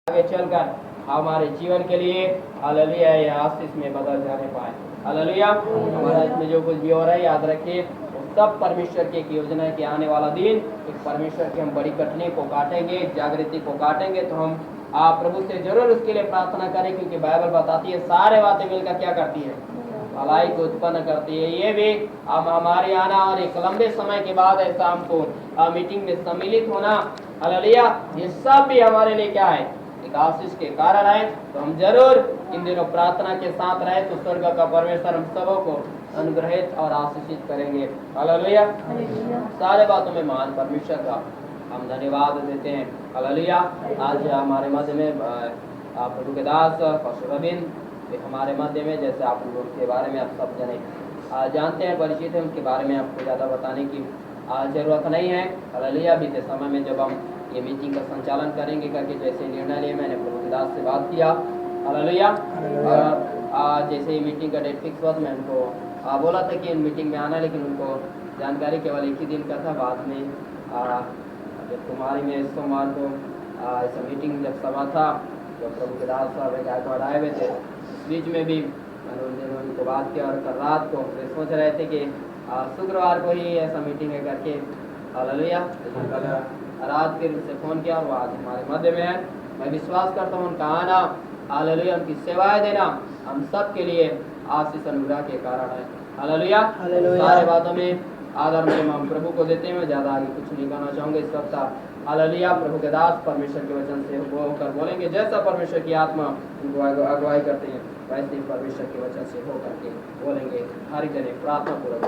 आगे चलकर हमारे जीवन के लिए हालेलुया ये आशीष में बदल जाने पाए। हालेलुया। हमारा इसमें जो कुछ भी हो रहा है याद रखिए सब परमेश्वर की एक योजना है कि आने वाला दिन एक परमेश्वर की हम बड़ी कठिनाई को काटेंगे, जागृति को काटेंगे। तो हम आप प्रभु से जरूर उसके लिए प्रार्थना करें, क्योंकि बाइबल बताती है सारे बातें मिलकर क्या करती है, भलाई को उत्पन्न करती है। ये भी हमारे आना और एक लंबे समय के बाद ऐसा हमको मीटिंग में सम्मिलित होना, हालेलुया, ये सब भी हमारे लिए क्या है, एक आशीष के कारण है। तो हम जरूर इन दिनों प्रार्थना के साथ रहे तो स्वर्ग का परमेश्वर हम सबों को अनुग्रहित और आशीषित करेंगे। हालेलुया। सारे बातों में महान परमेश्वर का हम धन्यवाद देते हैं। हालेलुया। आज हमारे मध्य में प्रभु के दास पास्टर रविंद्र हमारे मध्य में, जैसे आप लोगों के बारे में आप सब जने जानते हैं, परिचित हैं, उनके बारे में आपको ज़्यादा बताने की जरूरत नहीं है। हालेलुया। बीते समय में जब हम ये मीटिंग का संचालन करेंगे करके जैसे निर्णय लिया, मैंने प्रभु के दास से बात किया। हालेलुया। और जैसे ही मीटिंग का डेट फिक्स हुआ तो मैं उनको बोला था कि इन मीटिंग में आना, लेकिन उनको जानकारी केवल एक ही दिन का था। बाद में जब कुमारी में सोमवार को ऐसा मीटिंग जब सभा था, जब प्रभु के दास साहब गायकवाड़ आए हुए थे, इस बीच में भी मैंने उनको बात किया और कल रात को सोच रहे थे कि शुक्रवार को ही ऐसा मीटिंग है करके। हालेलुया। कल रात फिर उनसे फ़ोन किया और वो आज हमारे मध्य में है। मैं विश्वास करता हूँ उनका आना, हालेलुया, उनकी सेवाएं देना हम सब के लिए आशीष अनुग्रह के कारण है। हालेलुया। सारे बातों में आदर में हम प्रभु को देते हैं। ज़्यादा आगे कुछ नहीं कहना चाहूँगा इस वक्त। हालेलुया। प्रभु के दास परमेश्वर के वचन से होकर बोलेंगे, जैसा परमेश्वर की आत्मा उनको अगुवाई करते हैं वैसे ही परमेश्वर के वचन से होकर के बोलेंगे। हरि जने प्रार्थना पूर्वक।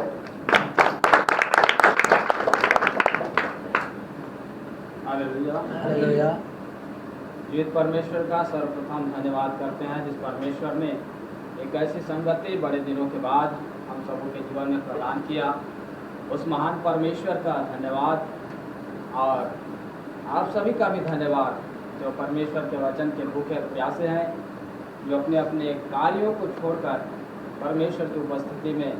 हालेलुया। जीवित परमेश्वर का सर्वप्रथम धन्यवाद करते हैं, जिस परमेश्वर ने एक ऐसी संगति बड़े दिनों के बाद हम सबों के जीवन में प्रदान किया। उस महान परमेश्वर का धन्यवाद, और आप सभी का भी धन्यवाद जो परमेश्वर के वचन के भूखे प्यासे हैं, जो अपने अपने कार्यों को छोड़कर परमेश्वर की उपस्थिति में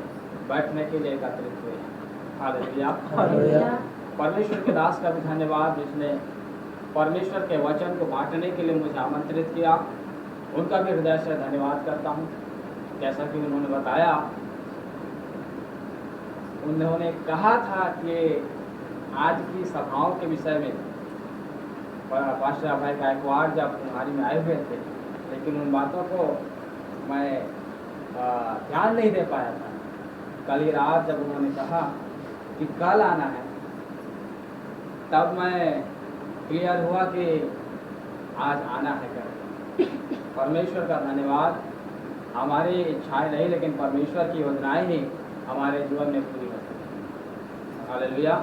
बैठने के लिए एकत्रित हुए हैं। हालेलुया। परमेश्वर के दास का भी धन्यवाद जिसने परमेश्वर के वचन को बांटने के लिए मुझे आमंत्रित किया। उनका भी हृदय से धन्यवाद करता हूँ। जैसा कि उन्होंने बताया, उन्होंने कहा था कि आज की सभाओं के विषय में पास्टर भाई गायकवाड़ जब कुमारी में आए हुए थे, लेकिन उन बातों को मैं ध्यान नहीं दे पाया था। कल ही रात जब उन्होंने कहा कि कल आना है, तब मैं क्लियर हुआ कि आज आना है करके। परमेश्वर का धन्यवाद। हमारी इच्छाएं नहीं, लेकिन परमेश्वर की योजनाएं ही हमारे जीवन में पूरी होती हैं। हालेलुया।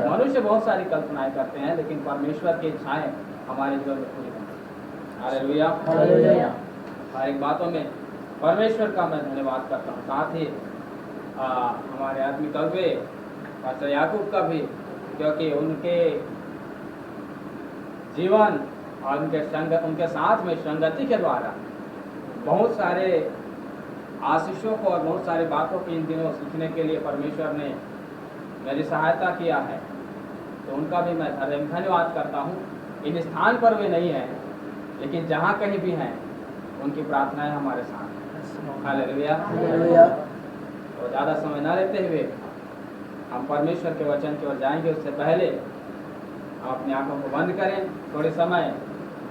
मनुष्य बहुत सारी कल्पनाएं करते हैं, लेकिन परमेश्वर की इच्छाएं हमारे जीवन में पूरी होती हैं। हालेलुया। हर एक बातों में परमेश्वर का मैं धन्यवाद करता हूँ। साथ ही हमारे आत्मिक कवि पास्टर याकूब का भी, क्योंकि उनके जीवन और उनके साथ में संगति के द्वारा बहुत सारे आशीषों को और बहुत सारी बातों की इन दिनों सीखने के लिए परमेश्वर ने मेरी सहायता किया है। तो उनका भी मैं धन्यवाद करता हूँ। इन स्थान पर वे नहीं है, लेकिन जहाँ कहीं भी हैं उनकी प्रार्थनाएं हमारे साथ हैं। हालेलुया। तो ज़्यादा समय न लेते हुए हम परमेश्वर के वचन की ओर जाएंगे। उससे पहले हम अपनी आंखों को बंद करें, थोड़े समय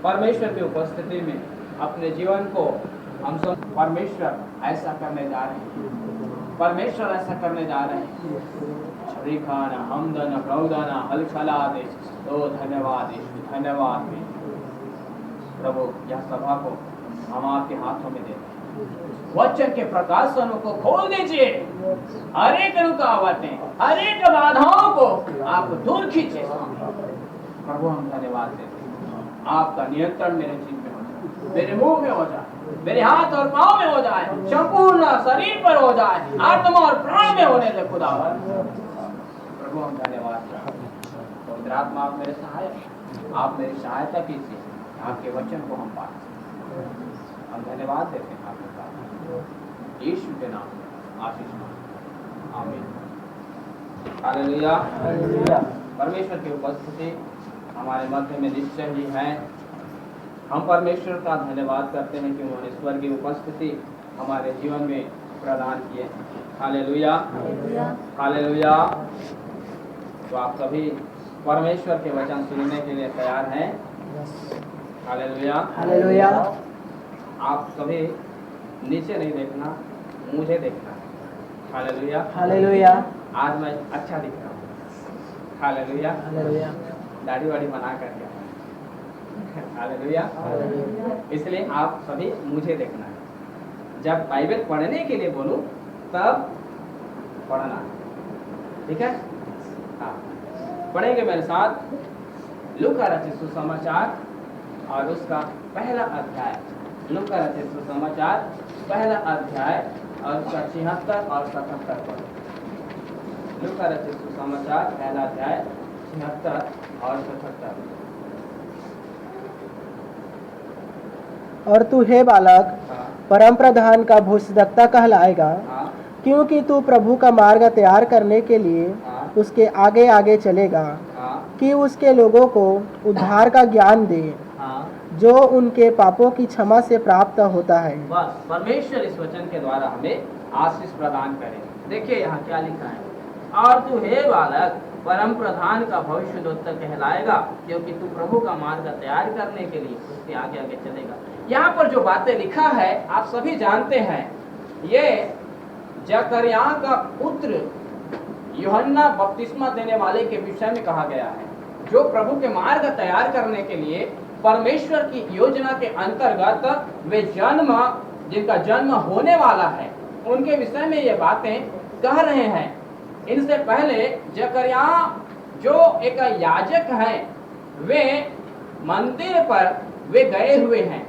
परमेश्वर की उपस्थिति में अपने जीवन को हम सब परमेश्वर ऐसा करने जा रहे हैं। परमेश्वर ऐसा करने जा रहे हैं। रिखाना हमदना प्रौदाना हलखलादे तो धन्यवाद धन्यवाद। प्रभु यह सभा को हम आपके हाथों में देते हैं। वचन के प्रकाशनों को खोल दीजिए। हरेक रुकावटें, हरेक बाधाओं को आप दूर कीजिए। प्रभु हम धन्यवाद देते हैं। आपका नियंत्रण मेरे जीवन में हो जाए, मेरे मुंह में हो जाए, मेरे हाथ और पांव में हो जाए, संपूर्ण शरीर पर हो जाए, आत्मा और प्राण में होने दे खुदावन। प्रभु हम धन्यवाद करते हैं। पवित्र आत्मा आप मेरे सहायक, आप मेरी सहायता कीजिए, आपके वचन को हम पाएं। हम धन्यवाद देते हैं आपके साथ, यीशु के नाम में आशीष मांगते हैं। आमीन। हालेलुया। परमेश्वर की उपस्थिति हमारे मध्य में निश्चय ही है। हम परमेश्वर का धन्यवाद करते हैं कि उन्होंने स्वर्गीय उपस्थिति हमारे जीवन में प्रदान किए। Hallelujah, hallelujah. तो आप सभी परमेश्वर के वचन सुनने के लिए तैयार हैं? Hallelujah, hallelujah. आप सभी नीचे नहीं देखना, मुझे देखना है। Hallelujah, hallelujah. आज मैं अच्छा दिख रहा हूँ। Hallelujah, hallelujah. दाढ़ी वाड़ी बना करके। हालेलुया। इसलिए आप सभी मुझे देखना है। जब बाइबल पढ़ने के लिए बोलूं तब पढ़ना है, ठीक है? हाँ, पढ़ेंगे मेरे साथ लूका रचित सुसमाचार और उसका पहला अध्याय। लूका रचित सुसमाचार पहला अध्याय और उसका 76 और 77 पढ़। लूका रचित सुसमाचार पहला अध्याय 76 और 77। और तू हे बालक हाँ, परम प्रधान का भूषदत्ता कहलाएगा, हाँ, क्योंकि तू प्रभु का मार्ग तैयार करने के लिए हाँ, उसके आगे आगे चलेगा, हाँ, कि उसके लोगों को उद्धार का ज्ञान दे हाँ। जो उनके पापों की क्षमा से प्राप्त होता है। बस परमेश्वर इस वचन के द्वारा हमें आशीष प्रदान करे। देखिए यहाँ क्या लिखा है, और तू हे बालक परम प्रधान का भविष्यद्वक्ता कहलाएगा, क्योंकि तू प्रभु का मार्ग तैयार करने के लिए उसके आगे आगे चलेगा। यहाँ पर जो बातें लिखा है आप सभी जानते हैं, ये जकरिया का पुत्र यूहन्ना बपतिस्मा देने वाले के विषय में कहा गया है, जो प्रभु के मार्ग तैयार करने के लिए परमेश्वर की योजना के अंतर्गत वे जिनका जन्म होने वाला है, उनके विषय में ये बातें कह रहे हैं। इनसे पहले जकरिया जो एक याजक हैं, वे मंदिर पर वे गए हुए हैं,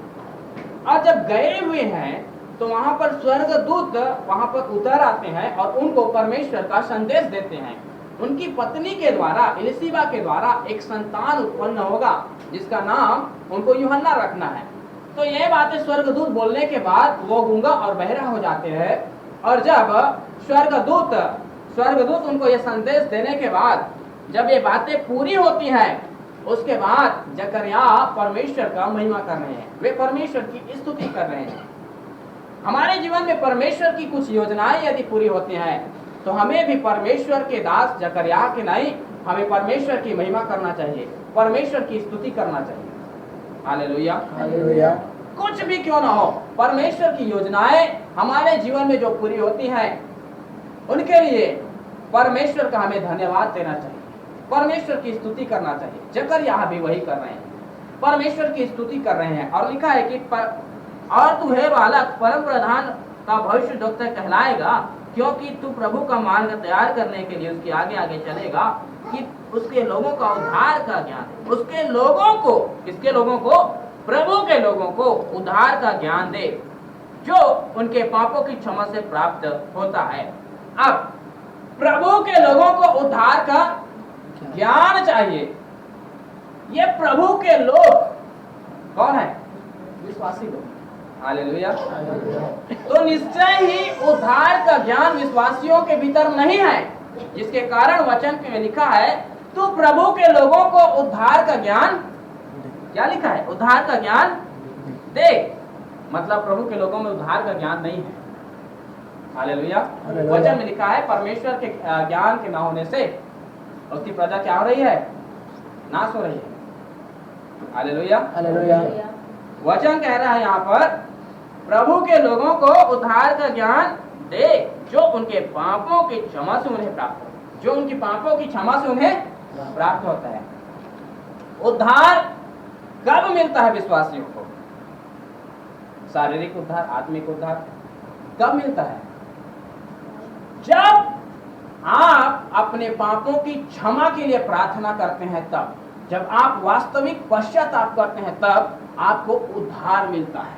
और जब गए हुए हैं तो वहां पर स्वर्गदूत वहां पर उतर आते हैं और उनको परमेश्वर का संदेश देते हैं। उनकी पत्नी के द्वारा, एलिशिबा के द्वारा एक संतान उत्पन्न होगा जिसका नाम उनको यूहन्ना रखना है। तो ये बातें स्वर्गदूत बोलने के बाद वो गूंगा और बहरा हो जाते हैं, और जब स्वर्गदूत उनको ये संदेश देने के बाद जब ये बातें पूरी होती हैं, उसके बाद जकरिया परमेश्वर का महिमा कर रहे हैं, वे परमेश्वर की स्तुति कर रहे हैं। हमारे जीवन में परमेश्वर की कुछ योजनाएं यदि पूरी होती हैं तो हमें भी परमेश्वर के दास जकरिया के नहीं, हमें परमेश्वर की महिमा करना चाहिए, परमेश्वर की स्तुति करना चाहिए। Hallelujah, hallelujah. कुछ भी क्यों ना हो, परमेश्वर की योजनाएं हमारे जीवन में जो पूरी होती हैं उनके लिए परमेश्वर का हमें धन्यवाद देना चाहिए, परमेश्वर की स्तुति करना चाहिए। जकरिया भी वही कर रहे हैं, परमेश्वर की स्तुति कर रहे हैं। और लिखा है कि और तू हे बालक परम प्रधान का भविष्यद्वक्ता कहलाएगा, क्योंकि तू प्रभु का मार्ग तैयार करने के लिए उसके आगे आगे चलेगा, कि उसके लोगों का उद्धार का ज्ञान, उसके लोगों को, किसके लोगों को? प्रभु के लोगों को उद्धार का ज्ञान दे, जो उनके पापों की क्षमा से प्राप्त होता है। अब प्रभु के लोगों को उद्धार का ज्ञान चाहिए। ये प्रभु के लोग कौन है? विश्वासी लोग। हालेलुया। तो निश्चय ही उद्धार का ज्ञान विश्वासियों के भीतर नहीं है, जिसके कारण वचन में लिखा है तू प्रभु के लोगों को उद्धार का ज्ञान, क्या लिखा है? उद्धार का ज्ञान दे। मतलब प्रभु के लोगों में उद्धार का ज्ञान नहीं है। हालेलुया। वचन में लिखा है परमेश्वर के ज्ञान के ना होने से उसकी प्रजा क्या हो रही है? नाश हो रही है। Hallelujah, hallelujah. वचन कह रहा है यहाँ पर प्रभु के लोगों को उद्धार का ज्ञान दे, जो उनके पापों की क्षमा से उन्हें प्राप्त हो, जो उनकी पापों की क्षमा से उन्हें प्राप्त होता है। उद्धार कब मिलता है विश्वासियों को? शारीरिक उद्धार, आत्मिक उद्धार कब मिलता है? जब आप अपने पापों की क्षमा के लिए प्रार्थना करते हैं, तब जब आप वास्तविक पश्चाताप करते हैं, तब आपको उद्धार मिलता है।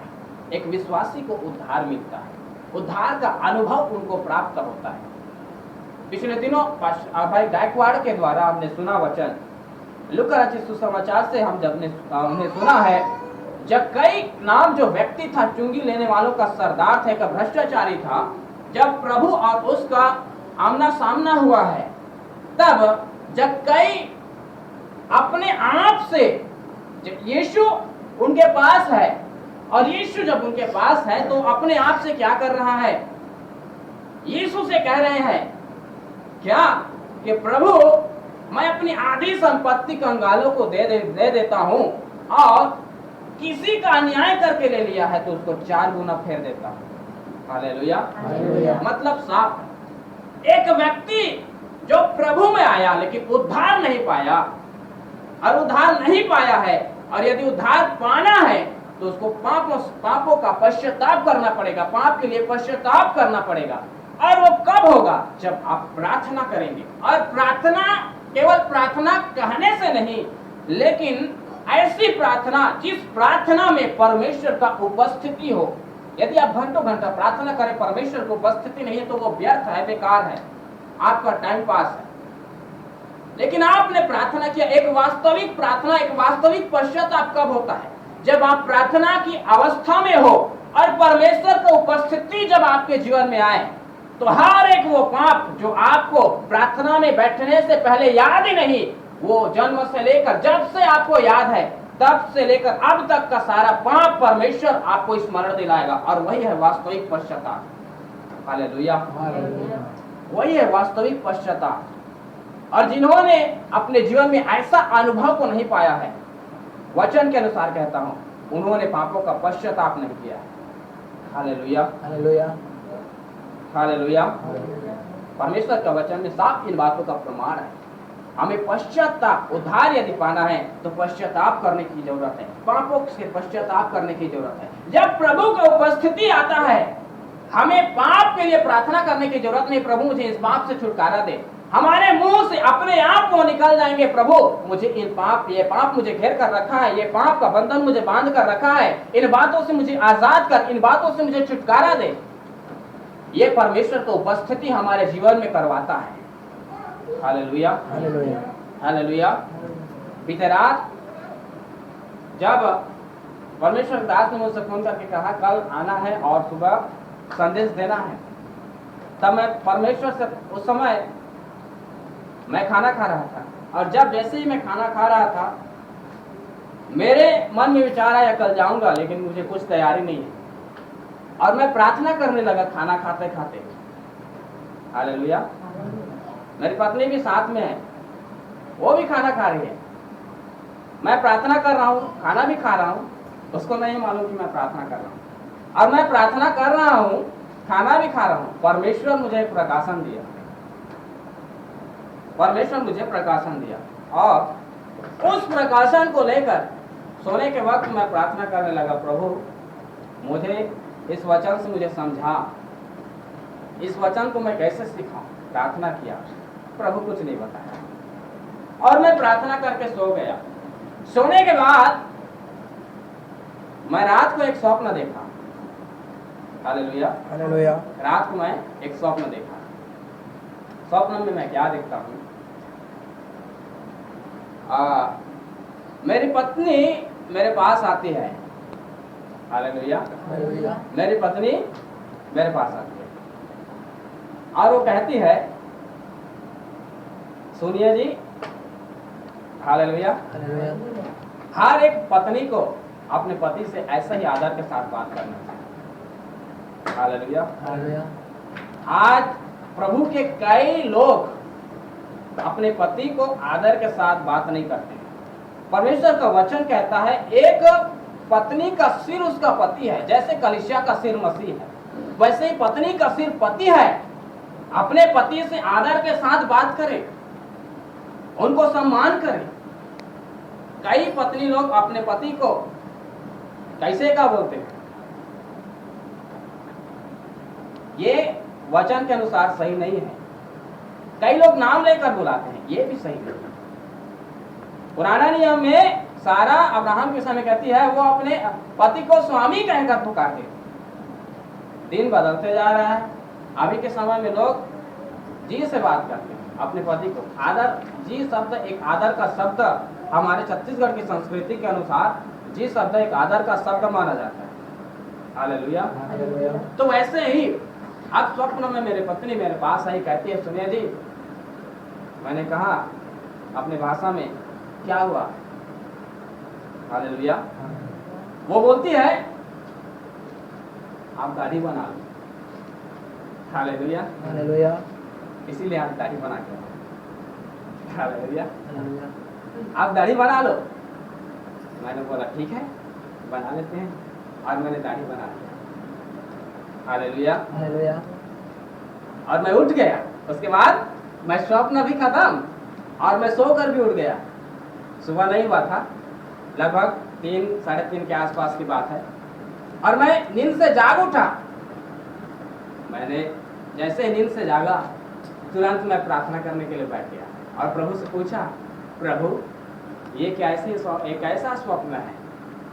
एक विश्वासी को उद्धार मिलता है, उद्धार का अनुभव उनको प्राप्त होता है। पिछले दिनों भाई गायकवाड़ के द्वारा हमने सुना वचन, लूका रचित सुसमाचार से हमने सुना है, जब कई नाम जो व्यक्ति था, चुंगी लेने वालों का सरदार था, एक भ्रष्टाचारी था, जब प्रभु और उसका आमना सामना हुआ है, तब जब कई अपने आप से यीशु उनके पास है, और यीशु जब उनके पास है तो अपने आप से क्या कर रहा है? यीशु से कह रहे हैं क्या कि प्रभु मैं अपनी आधी संपत्ति कंगालों को दे देता हूं, और किसी का अन्याय करके ले लिया है तो उसको 4 गुना फेर देता हूं। हालेलुया। मतलब साफ, एक व्यक्ति जो प्रभु में आया लेकिन उद्धार नहीं पाया, और उद्धार नहीं पाया है, और यदि उद्धार पाना है तो उसको पापों का पश्चाताप करना पड़ेगा, पाप के लिए पश्चाताप करना पड़ेगा। और वो कब होगा? जब आप प्रार्थना करेंगे। और प्रार्थना केवल प्रार्थना कहने से नहीं, लेकिन ऐसी प्रार्थना जिस प्रार्थना में परमेश्वर का उपस्थिति हो। यदि आप घंटों घंटा प्रार्थना करें, परमेश्वर की उपस्थिति नहीं है तो वो व्यर्थ है, बेकार है, आपका टाइम पास है। लेकिन आपने प्रार्थना किया, एक वास्तविक प्रार्थना, एक वास्तविक पश्चाताप कब होता है? जब आप प्रार्थना की अवस्था में हो और परमेश्वर की उपस्थिति जब आपके जीवन में आए, तो हर एक वो पाप जो आपको प्रार्थना में बैठने से पहले याद ही नहीं, वो जन्म से लेकर जब से आपको याद है तब से लेकर अब तक का सारा पाप परमेश्वर आपको स्मरण दिलाएगा, और वही है वास्तविक पश्चाताप। हालेलुया। वही है वास्तविक पश्चाताप। और जिन्होंने अपने जीवन में ऐसा अनुभव को नहीं पाया है, वचन के अनुसार कहता हूं, उन्होंने पापों का पश्चाताप नहीं किया। Hallelujah, hallelujah, hallelujah. परमेश्वर का वचन में साफ इन बातों का प्रमाण है। हमें पश्चाताप, उद्धार यदि पाना है तो पश्चाताप करने की जरूरत है, पापों से पश्चाताप करने की जरूरत है। जब प्रभु का उपस्थिति आता है, हमें पाप के लिए प्रार्थना करने की जरूरत नहीं, प्रभु मुझे इस पाप से छुटकारा दे। हमारे मुंह से अपने आप को निकल जाएंगे, प्रभु मुझे ये पाप मुझे घेर कर रखा है, ये पाप का बंधन मुझे बांध कर रखा है, इन बातों से मुझे आजाद कर, इन बातों से मुझे छुटकारा दे। ये परमेश्वर की उपस्थिति हमारे जीवन में करवाता है। Hallelujah, hallelujah, hallelujah. बीते रात जब परमेश्वर दास ने मुझसे फोन करके कहा कल आना है और सुबह संदेश देना है, तब मैं परमेश्वर से, उस समय मैं खाना खा रहा था, और जब जैसे ही मैं खाना खा रहा था, मेरे मन में विचार आया कल जाऊंगा, लेकिन मुझे कुछ तैयारी नहीं है, और मैं प्रार्थना करने लगा खाना खाते खाते। हालेलुया। मेरी पत्नी भी साथ में है, वो भी खाना खा रही है, मैं प्रार्थना कर रहा हूँ, खाना भी खा रहा हूँ, उसको नहीं मालूम कि मैं प्रार्थना कर रहा हूँ, और मैं प्रार्थना कर रहा हूँ, खाना भी खा रहा हूँ। परमेश्वर मुझे एक प्रकाशन दिया, परमेश्वर मुझे प्रकाशन दिया, और उस प्रकाशन को लेकर सोने के वक्त मैं प्रार्थना करने लगा, प्रभु मुझे इस वचन से मुझे समझा, इस वचन को मैं कैसे सिखाऊं। प्रार्थना किया, प्रभु कुछ नहीं बताया, और मैं प्रार्थना करके सो गया। सोने के बाद मैं रात को एक स्वप्न देखा। Hallelujah, hallelujah. रात को मैं एक स्वप्न देखा। स्वप्न में मैं क्या देखता हूँ, मेरी पत्नी मेरे पास आती है। Hallelujah, hallelujah. मेरी पत्नी मेरे पास आती है, और वो कहती है, सुनिए जी, हालेलुया, हालेलुया। हर एक पत्नी को अपने पति से ऐसा ही आदर के साथ बात करना चाहिए। Hallelujah, hallelujah. आज प्रभु के कई लोग अपने पति को आदर के साथ बात नहीं करते। परमेश्वर का वचन कहता है, एक पत्नी का सिर उसका पति है, जैसे कलीसिया का सिर मसीह है, वैसे ही पत्नी का सिर पति है। अपने पति से आदर के साथ बात करें, उनको सम्मान करें। कई पत्नी लोग अपने पति को कैसे का बोलते हैं, ये वचन के अनुसार सही नहीं है। कई लोग नाम लेकर बुलाते हैं, ये भी सही नहीं है। पुराना नियम में सारा अब्राहम के समय कहती है, वो अपने पति को स्वामी कहकर पुकारते। दिन बदलते जा रहा है, अभी के समय में लोग जी से बात करते हैं अपने पति को। आदर, जी शब्द एक आदर का शब्द, हमारे छत्तीसगढ़ की संस्कृति के अनुसार जी शब्द एक आदर का शब्द माना जाता है। Hallelujah, hallelujah. तो वैसे ही अब स्वप्न में मेरी पत्नी मेरे पास आई, कहती है, सुनिए जी, मैंने कहा अपने भाषा में, क्या हुआ। हालेलुया। वो बोलती है आप दाढ़ी बना लो। हालेलुया। हालेलुया। इसीलिए आप दाढ़ी बना के आओ। हालेलुया। हालेलुया। आप दाढ़ी बना लो। मैंने बोला ठीक है बना लेते हैं, और मैंने दाढ़ी बना लिया। हालेलुया। हालेलुया। और मैं उठ गया। उसके बाद मैं स्वप्न भी खत्म और मैं सोकर भी उठ गया। सुबह नहीं हुआ था, लगभग 3 साढ़े 3 के आसपास की बात है, और मैं नींद से जाग उठा। मैंने जैसे ही नींद से जागा तुरंत मैं प्रार्थना करने के लिए बैठ गया और प्रभु से पूछा, प्रभु ये एक ऐसा स्वप्न है,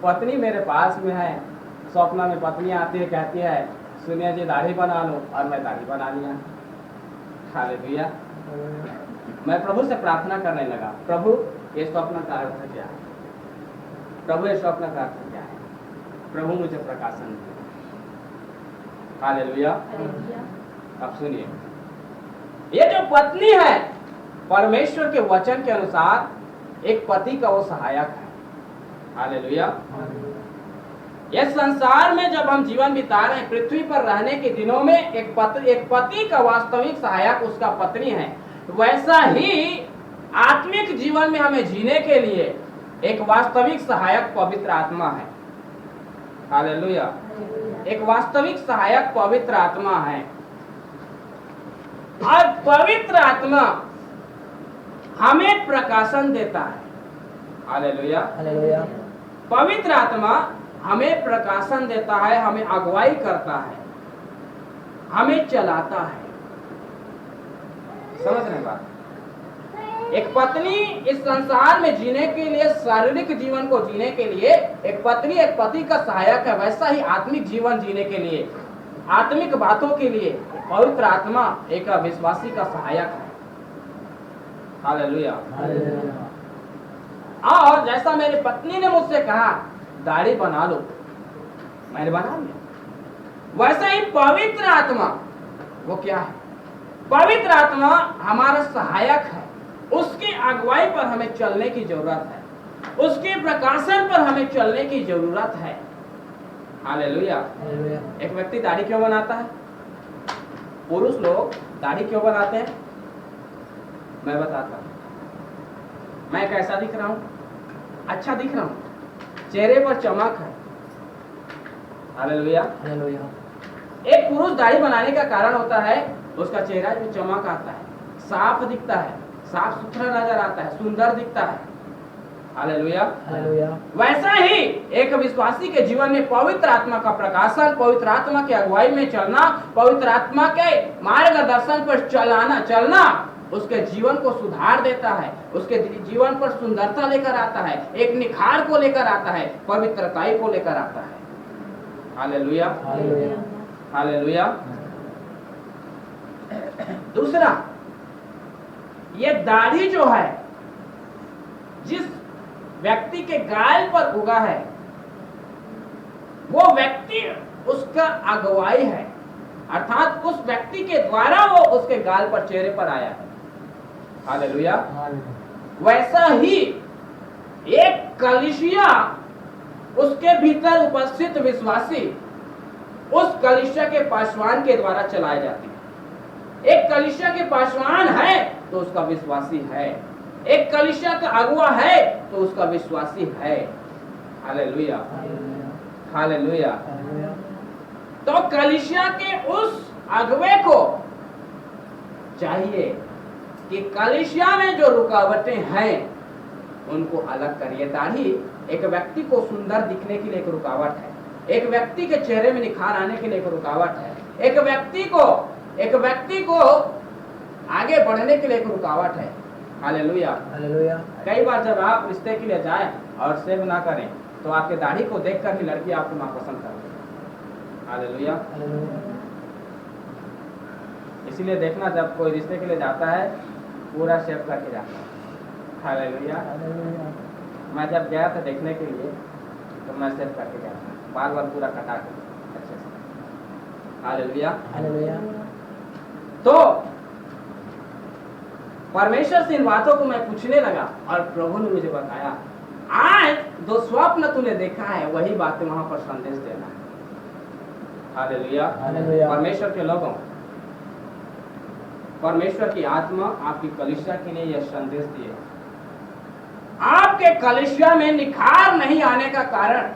पत्नी मेरे पास में है, स्वप्न में पत्नी आती है, कहती है सुनिए जी दाढ़ी बना लो, और मैं दाढ़ी बना लिया। हालेलुया। मैं प्रभु से प्रार्थना करने लगा, प्रभु ये स्वप्न का अर्थ क्या है? प्रभु ये स्वप्न का अर्थ क्या है? प्रभु मुझे प्रकाशन दे। हालेलुया। अब सुनिए, ये जो पत्नी है परमेश्वर के वचन के अनुसार एक पति का वो सहायक है। हालेलुया। इस संसार में जब हम जीवन बिता रहे हैं, पृथ्वी पर रहने के दिनों में एक पति का वास्तविक सहायक उसका पत्नी है। वैसा ही आत्मिक जीवन में हमें जीने के लिए एक वास्तविक सहायक पवित्र आत्मा है। हालेलुया। एक वास्तविक सहायक पवित्र आत्मा है, और पवित्र आत्मा हमें प्रकाशन देता है। हालेलुया। हालेलुया। पवित्र आत्मा हमें प्रकाशन देता है, हमें अगुवाई करता है, हमें चलाता है। समझ रहे हैं बात? एक पत्नी इस संसार में जीने के लिए, शारीरिक जीवन को जीने के लिए एक पत्नी एक पति का सहायक है, वैसा ही आत्मिक जीवन जीने के लिए, आत्मिक बातों के लिए पवित्र आत्मा एक विश्वासी का सहायक है। हालेलुया। और जैसा मेरी पत्नी ने मुझसे कहा दाढ़ी बना लो, मैंने बना लिया। वैसा ही पवित्र आत्मा वो क्या है? पवित्र आत्मा हमारा सहायक है। उसकी अगुवाई पर हमें चलने की जरूरत है, उसके प्रकाशन पर हमें चलने की जरूरत है। हालेलुया। एक व्यक्ति दाढ़ी क्यों बनाता है? पुरुष लोग दाढ़ी क्यों बनाते हैं? मैं बताता हूं। मैं कैसा दिख रहा हूं? अच्छा दिख रहा हूं, चेहरे पर चमक है। हालेलुया। हालेलुया। एक पुरुष दाढ़ी बनाने का कारण होता है उसका चेहरा में चमक आता है, साफ दिखता है, साफ सुथरा नजर आता है, सुंदर दिखता है। हालेलुया। हालेलुया। वैसा ही एक विश्वासी के जीवन में पवित्र आत्मा का प्रकाशन, पवित्र आत्मा की अगुवाई में चलना, पवित्र आत्मा के मार्गदर्शन पर चलना उसके जीवन को सुधार देता है, उसके जीवन पर सुंदरता लेकर आता है, एक निखार को लेकर आता है, पवित्रताई को लेकर आता है। हालेलुया। हालेलुया। हालेलुया। दूसरा, ये दाढ़ी जो है जिस व्यक्ति के गाल पर उगा है वो व्यक्ति उसका अगुवाई है, अर्थात उस व्यक्ति के द्वारा वो उसके गाल पर, चेहरे पर आया है। हालेलुया। वैसा ही एक कलीसिया, उसके भीतर उपस्थित विश्वासी उस कलीसिया के पासवान के द्वारा चलाए जाते हैं। एक कलीसिया के पासवान है तो उसका विश्वासी है, एक कलीसिया का अगुवा है तो उसका विश्वासी है। हालेलुया। हालेलुया। तो कलीसिया के उस अगुवे को चाहिए कि कलीसिया में जो रुकावटें हैं उनको अलग करिए। दाढ़ी एक व्यक्ति को सुंदर दिखने के लिए एक रुकावट है, एक व्यक्ति के चेहरे में निखार आने के लिए एक रुकावट है, एक व्यक्ति को आगे बढ़ने के लिए एक रुकावट है। हालेलुया। हालेलुया। कई बार जब आप रिश्ते के लिए जाएं और सेव ना करें तो आपके दाढ़ी को देखकर ही लड़की आपको नापसंद कर देगी। हालेलुया। इसीलिए देखना, जब कोई रिश्ते के लिए जाता है पूरा शेव करके जाता है। हालेलुया। मैं जब गया था देखने के लिए तो मैं शेव करके गया था, बाल बाल पूरा कटा के अच्छे से। हालेलुया। हालेलुया। तो परमेश्वर से इन बातों को मैं पूछने लगा और प्रभु ने मुझे बताया आज जो स्वप्न तूने देखा है वही बातें वहां पर संदेश देना है। हालेलुया। हालेलुया। परमेश्वर के लोगों, परमेश्वर की आत्मा आपकी कलीसिया के लिए यह संदेश दिए। आपके कलीसिया में निखार नहीं आने का कारण,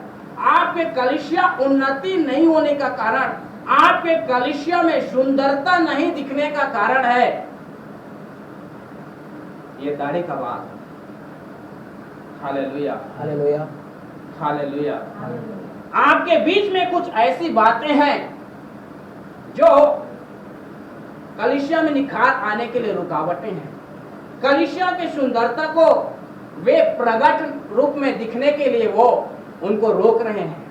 आपके कलीसिया उन्नति नहीं होने का कारण, आपके कलीसिया में सुंदरता नहीं दिखने का कारण है ये दाढ़ी का बात। हालेलुया। हालेलुया। हालेलुया। आपके बीच में कुछ ऐसी बातें हैं जो कलीसिया में निखार आने के लिए रुकावटें हैं। कलीसिया की सुंदरता को वे प्रकट रूप में दिखने के लिए वो उनको रोक रहे हैं।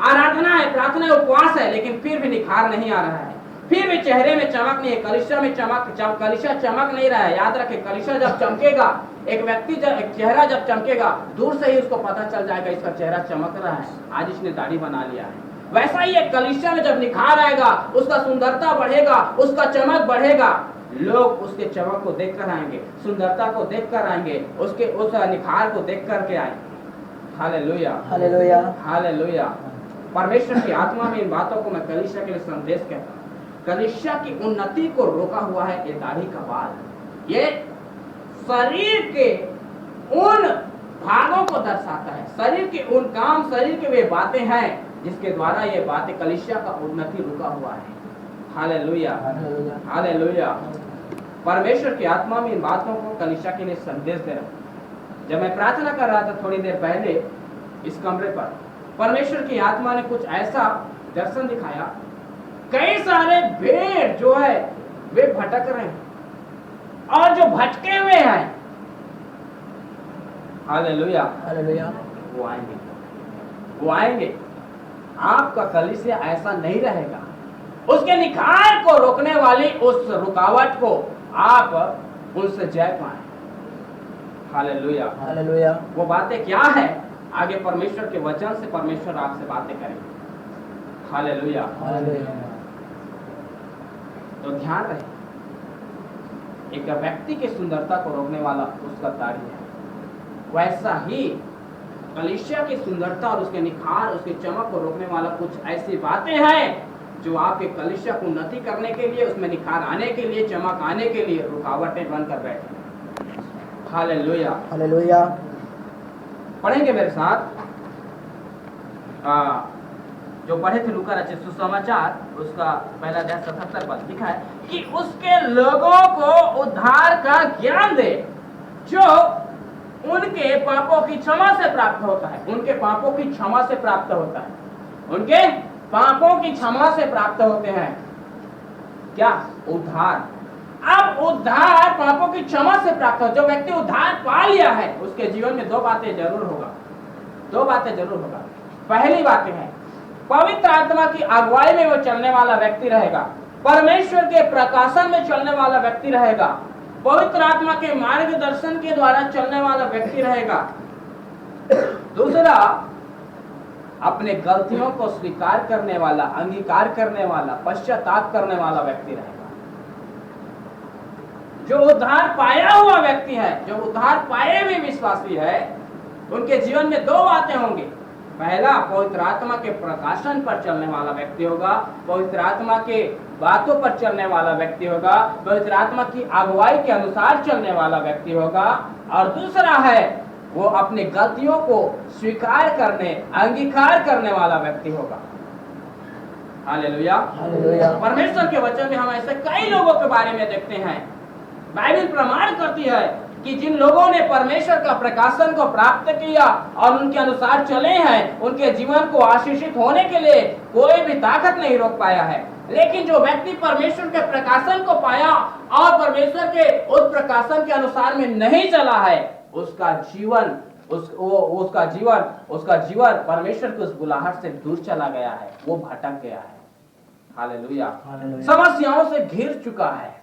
आराधना है, प्रार्थना है, उपवास है, लेकिन फिर भी निखार नहीं आ रहा है, फिर भी चेहरे में चमक नहीं है, कलीसिया में कलीसिया चमक नहीं रहा है। याद रखें, कलीसिया जब चमकेगा, एक व्यक्ति जब, एक चेहरा जब चमकेगा, दूर से ही उसको पता चल जाएगा इसका चेहरा चमक रहा है, आज इसने दाढ़ी बना लिया है। वैसा ही एक कलीसिया में जब निखार आएगा, उसका सुंदरता बढ़ेगा, उसका चमक बढ़ेगा, लोग उसके चमक को देख कर आएंगे, सुंदरता को देख कर आएंगे, उसके उस निखार को देख करके आएंगे। हालेलुया। हालेलुया। हालेलुया। परमेश्वर की आत्मा में इन बातों को मैं कलीसिया के लिए संदेश कहता हूँ। कलीसिया की उन्नति को रोका हुआ है ये दाढ़ी का बाल। ये शरीर के उन भागों को दर्शाता है, शरीर के उन काम, शरीर के वे बातें हैं जिसके द्वारा ये बातें कलीसिया का उन्नति रुका हुआ है। हालेलुया। हालेलुया। परमेश्वर की आत्मा में इन बातों को कलीसिया के लिए संदेश दे रहा हूं। जब मैं प्रार्थना कर रहा था थोड़ी देर पहले इस कमरे पर, परमेश्वर की आत्मा ने कुछ ऐसा दर्शन दिखाया, कई सारे भेड़ जो है वे भटक रहे हैं, और जो भटके हुए हैं, हालेलुया, हालेलुया, वो आएंगे, वो आएंगे। आपका कलीसिया ऐसा नहीं रहेगा। उसके निखार को रोकने वाली उस रुकावट को आप उनसे जय पाए। Hallelujah, hallelujah. वो बातें क्या है, आगे परमेश्वर के वचन से परमेश्वर आपसे बातें करेंगे। हालेलुया। हालेलुया। तो ध्यान रहे, एक व्यक्ति की सुंदरता को रोकने वाला उसका दाढ़ी है, वैसा ही कलीसिया की सुंदरता और उसके निखार, उसके चमक को रोकने वाला कुछ ऐसी बातें हैं जो आपके कलीसिया को उन्नति करने के लिए, उसमें निखार आने के लिए, चमक आने के लिए रुकावटें बनकर बैठे। हालेलुया। हालेलुया। पढ़ेंगे मेरे साथ जो पढ़े थे लूका रचित सुसमाचार, उसका पहला अध्याय 77 पद लिखा है कि उसके लोगों को उद्धार का ज्ञान दे जो उनके पापों की क्षमा से प्राप्त होता है। उनके पापों की क्षमा से प्राप्त होता है, उनके पापों की क्षमा से प्राप्त होते हैं। क्या? उद्धार। अब उद्धार पापों की क्षमा से प्राप्त हो, जो व्यक्ति उद्धार पा लिया है उसके जीवन में दो बातें जरूर होगा, दो बातें जरूर होगा। पहली बात है पवित्र आत्मा की अगुवाई में वो चलने वाला व्यक्ति रहेगा, परमेश्वर के प्रकाशन में चलने वाला व्यक्ति रहेगा, पवित्र आत्मा के मार्गदर्शन के द्वारा चलने वाला व्यक्ति रहेगा। दूसरा, अपने गलतियों को स्वीकार करने वाला, अंगीकार करने वाला, पश्चाताप करने वाला व्यक्ति रहेगा। जो उद्धार पाया हुआ व्यक्ति है, जो उद्धार पाए हुए विश्वासी है, उनके जीवन में दो बातें होंगी। पहला, पवित्र आत्मा के प्रकाशन पर चलने वाला व्यक्ति होगा, पवित्र आत्मा के बातों पर चलने वाला व्यक्ति होगा, पवित्र आत्मा की अगुवाई के अनुसार चलने वाला व्यक्ति होगा। और दूसरा है वो अपनी गलतियों को स्वीकार करने, अंगीकार करने वाला व्यक्ति होगा। हालेलुया। हालेलुया। परमेश्वर के वचन में हम ऐसे कई लोगों के बारे में देखते हैं। बाइबल प्रमाण करती है कि जिन लोगों ने परमेश्वर का प्रकाशन को प्राप्त किया और उनके अनुसार चले हैं, उनके जीवन को आशीषित होने के लिए कोई भी ताकत नहीं रोक पाया है। लेकिन जो व्यक्ति परमेश्वर के प्रकाशन को पाया और परमेश्वर के उस प्रकाशन के अनुसार में नहीं चला है, उसका जीवन उसका जीवन परमेश्वर की उस बुलाहट से दूर चला गया है, वो भटक गया है। हालेलुया। समस्याओं से घिर चुका है।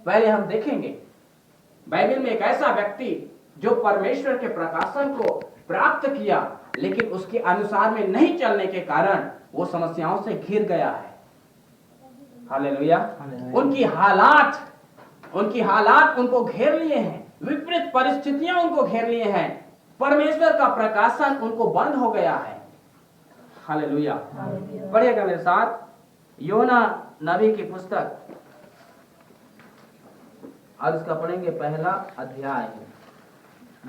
पहले हम देखेंगे बाइबल में एक ऐसा व्यक्ति जो परमेश्वर के प्रकाशन को प्राप्त किया, लेकिन उसके अनुसार में नहीं चलने के कारण वो समस्याओं से घिर गया है। हालेलुया। उनकी हालात उनको घेर लिए हैं, विपरीत परिस्थितियां उनको घेर लिए हैं, परमेश्वर का प्रकाशन उनको बंद हो गया है। हालेलुया। पढ़िएगा मेरे साथ योना नबी की पुस्तक, आज उसका पढ़ेंगे पहला अध्याय,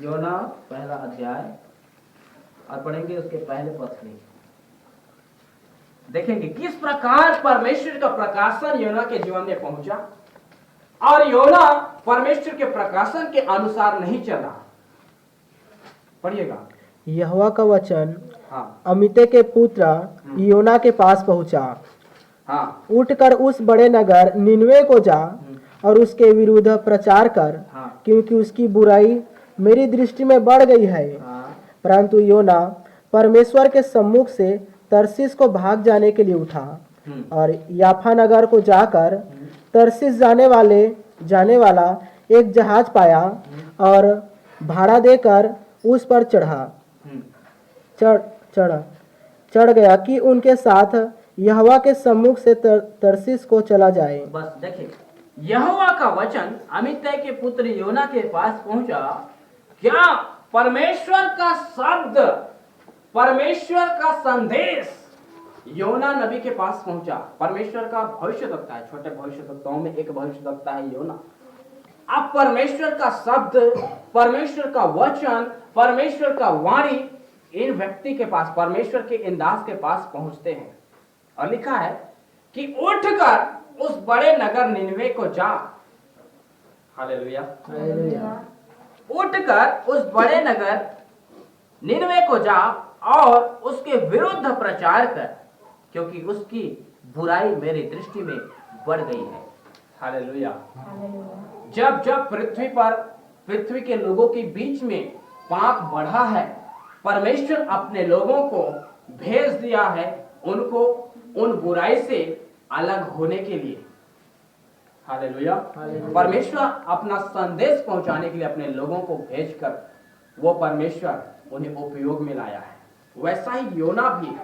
योना पहला अध्याय, और पढ़ेंगे उसके पहले पद से। देखेंगे किस प्रकार परमेश्वर का प्रकाशन योना के जीवन में पहुंचा और योना परमेश्वर के प्रकाशन के अनुसार नहीं चला। पढ़िएगा। यहोवा का वचन हाँ अमित्ते के पुत्र योना के पास पहुंचा। हाँ उठकर उस बड़े नगर निनवे को जा और उसके विरुद्ध प्रचार कर, हाँ क्योंकि उसकी बुराई मेरी दृष्टि में बढ़ गई है। हाँ परंतु योना परमेश्वर के सम्मुख से तरसीस को भाग जाने के लिए उठा और याफा नगर को जाकर तरसीस जाने वाला एक जहाज पाया और भाड़ा देकर उस पर चढ़ गया कि उनके साथ यहोवा के सम्मुख से तरसीस को चला जाए। बस देखिए, यहोवा का वचन अमित्तै के पुत्र योना के पास पहुंचा। क्या परमेश्वर का शब्द, परमेश्वर का संदेश योना नबी के पास पहुंचा। परमेश्वर का भविष्यवक्ता है, छोटे भविष्यवक्ताओं में एक भविष्यवक्ता है योना। अब परमेश्वर का शब्द, परमेश्वर का वचन, परमेश्वर का वाणी इन व्यक्ति के पास, परमेश्वर के इन दास के पास पहुंचते हैं और लिखा है कि उठकर उस बड़े नगर निनवे को जा। हालेलुया। उठकर उस बड़े नगर निनवे को जा और उसके विरुद्ध प्रचार कर, क्योंकि उसकी बुराई मेरी दृष्टि में बढ़ गई है। हालेलुया। जब जब पृथ्वी के लोगों के बीच में पाप बढ़ा है, परमेश्वर अपने लोगों को भेज दिया है उनको उन बुराई से अलग होने के लिए। हालेलुया। परमेश्वर अपना संदेश पहुंचाने के लिए अपने लोगों को भेजकर वो परमेश्वर उन्हें उपयोग में लाया है। वैसा ही योना भी,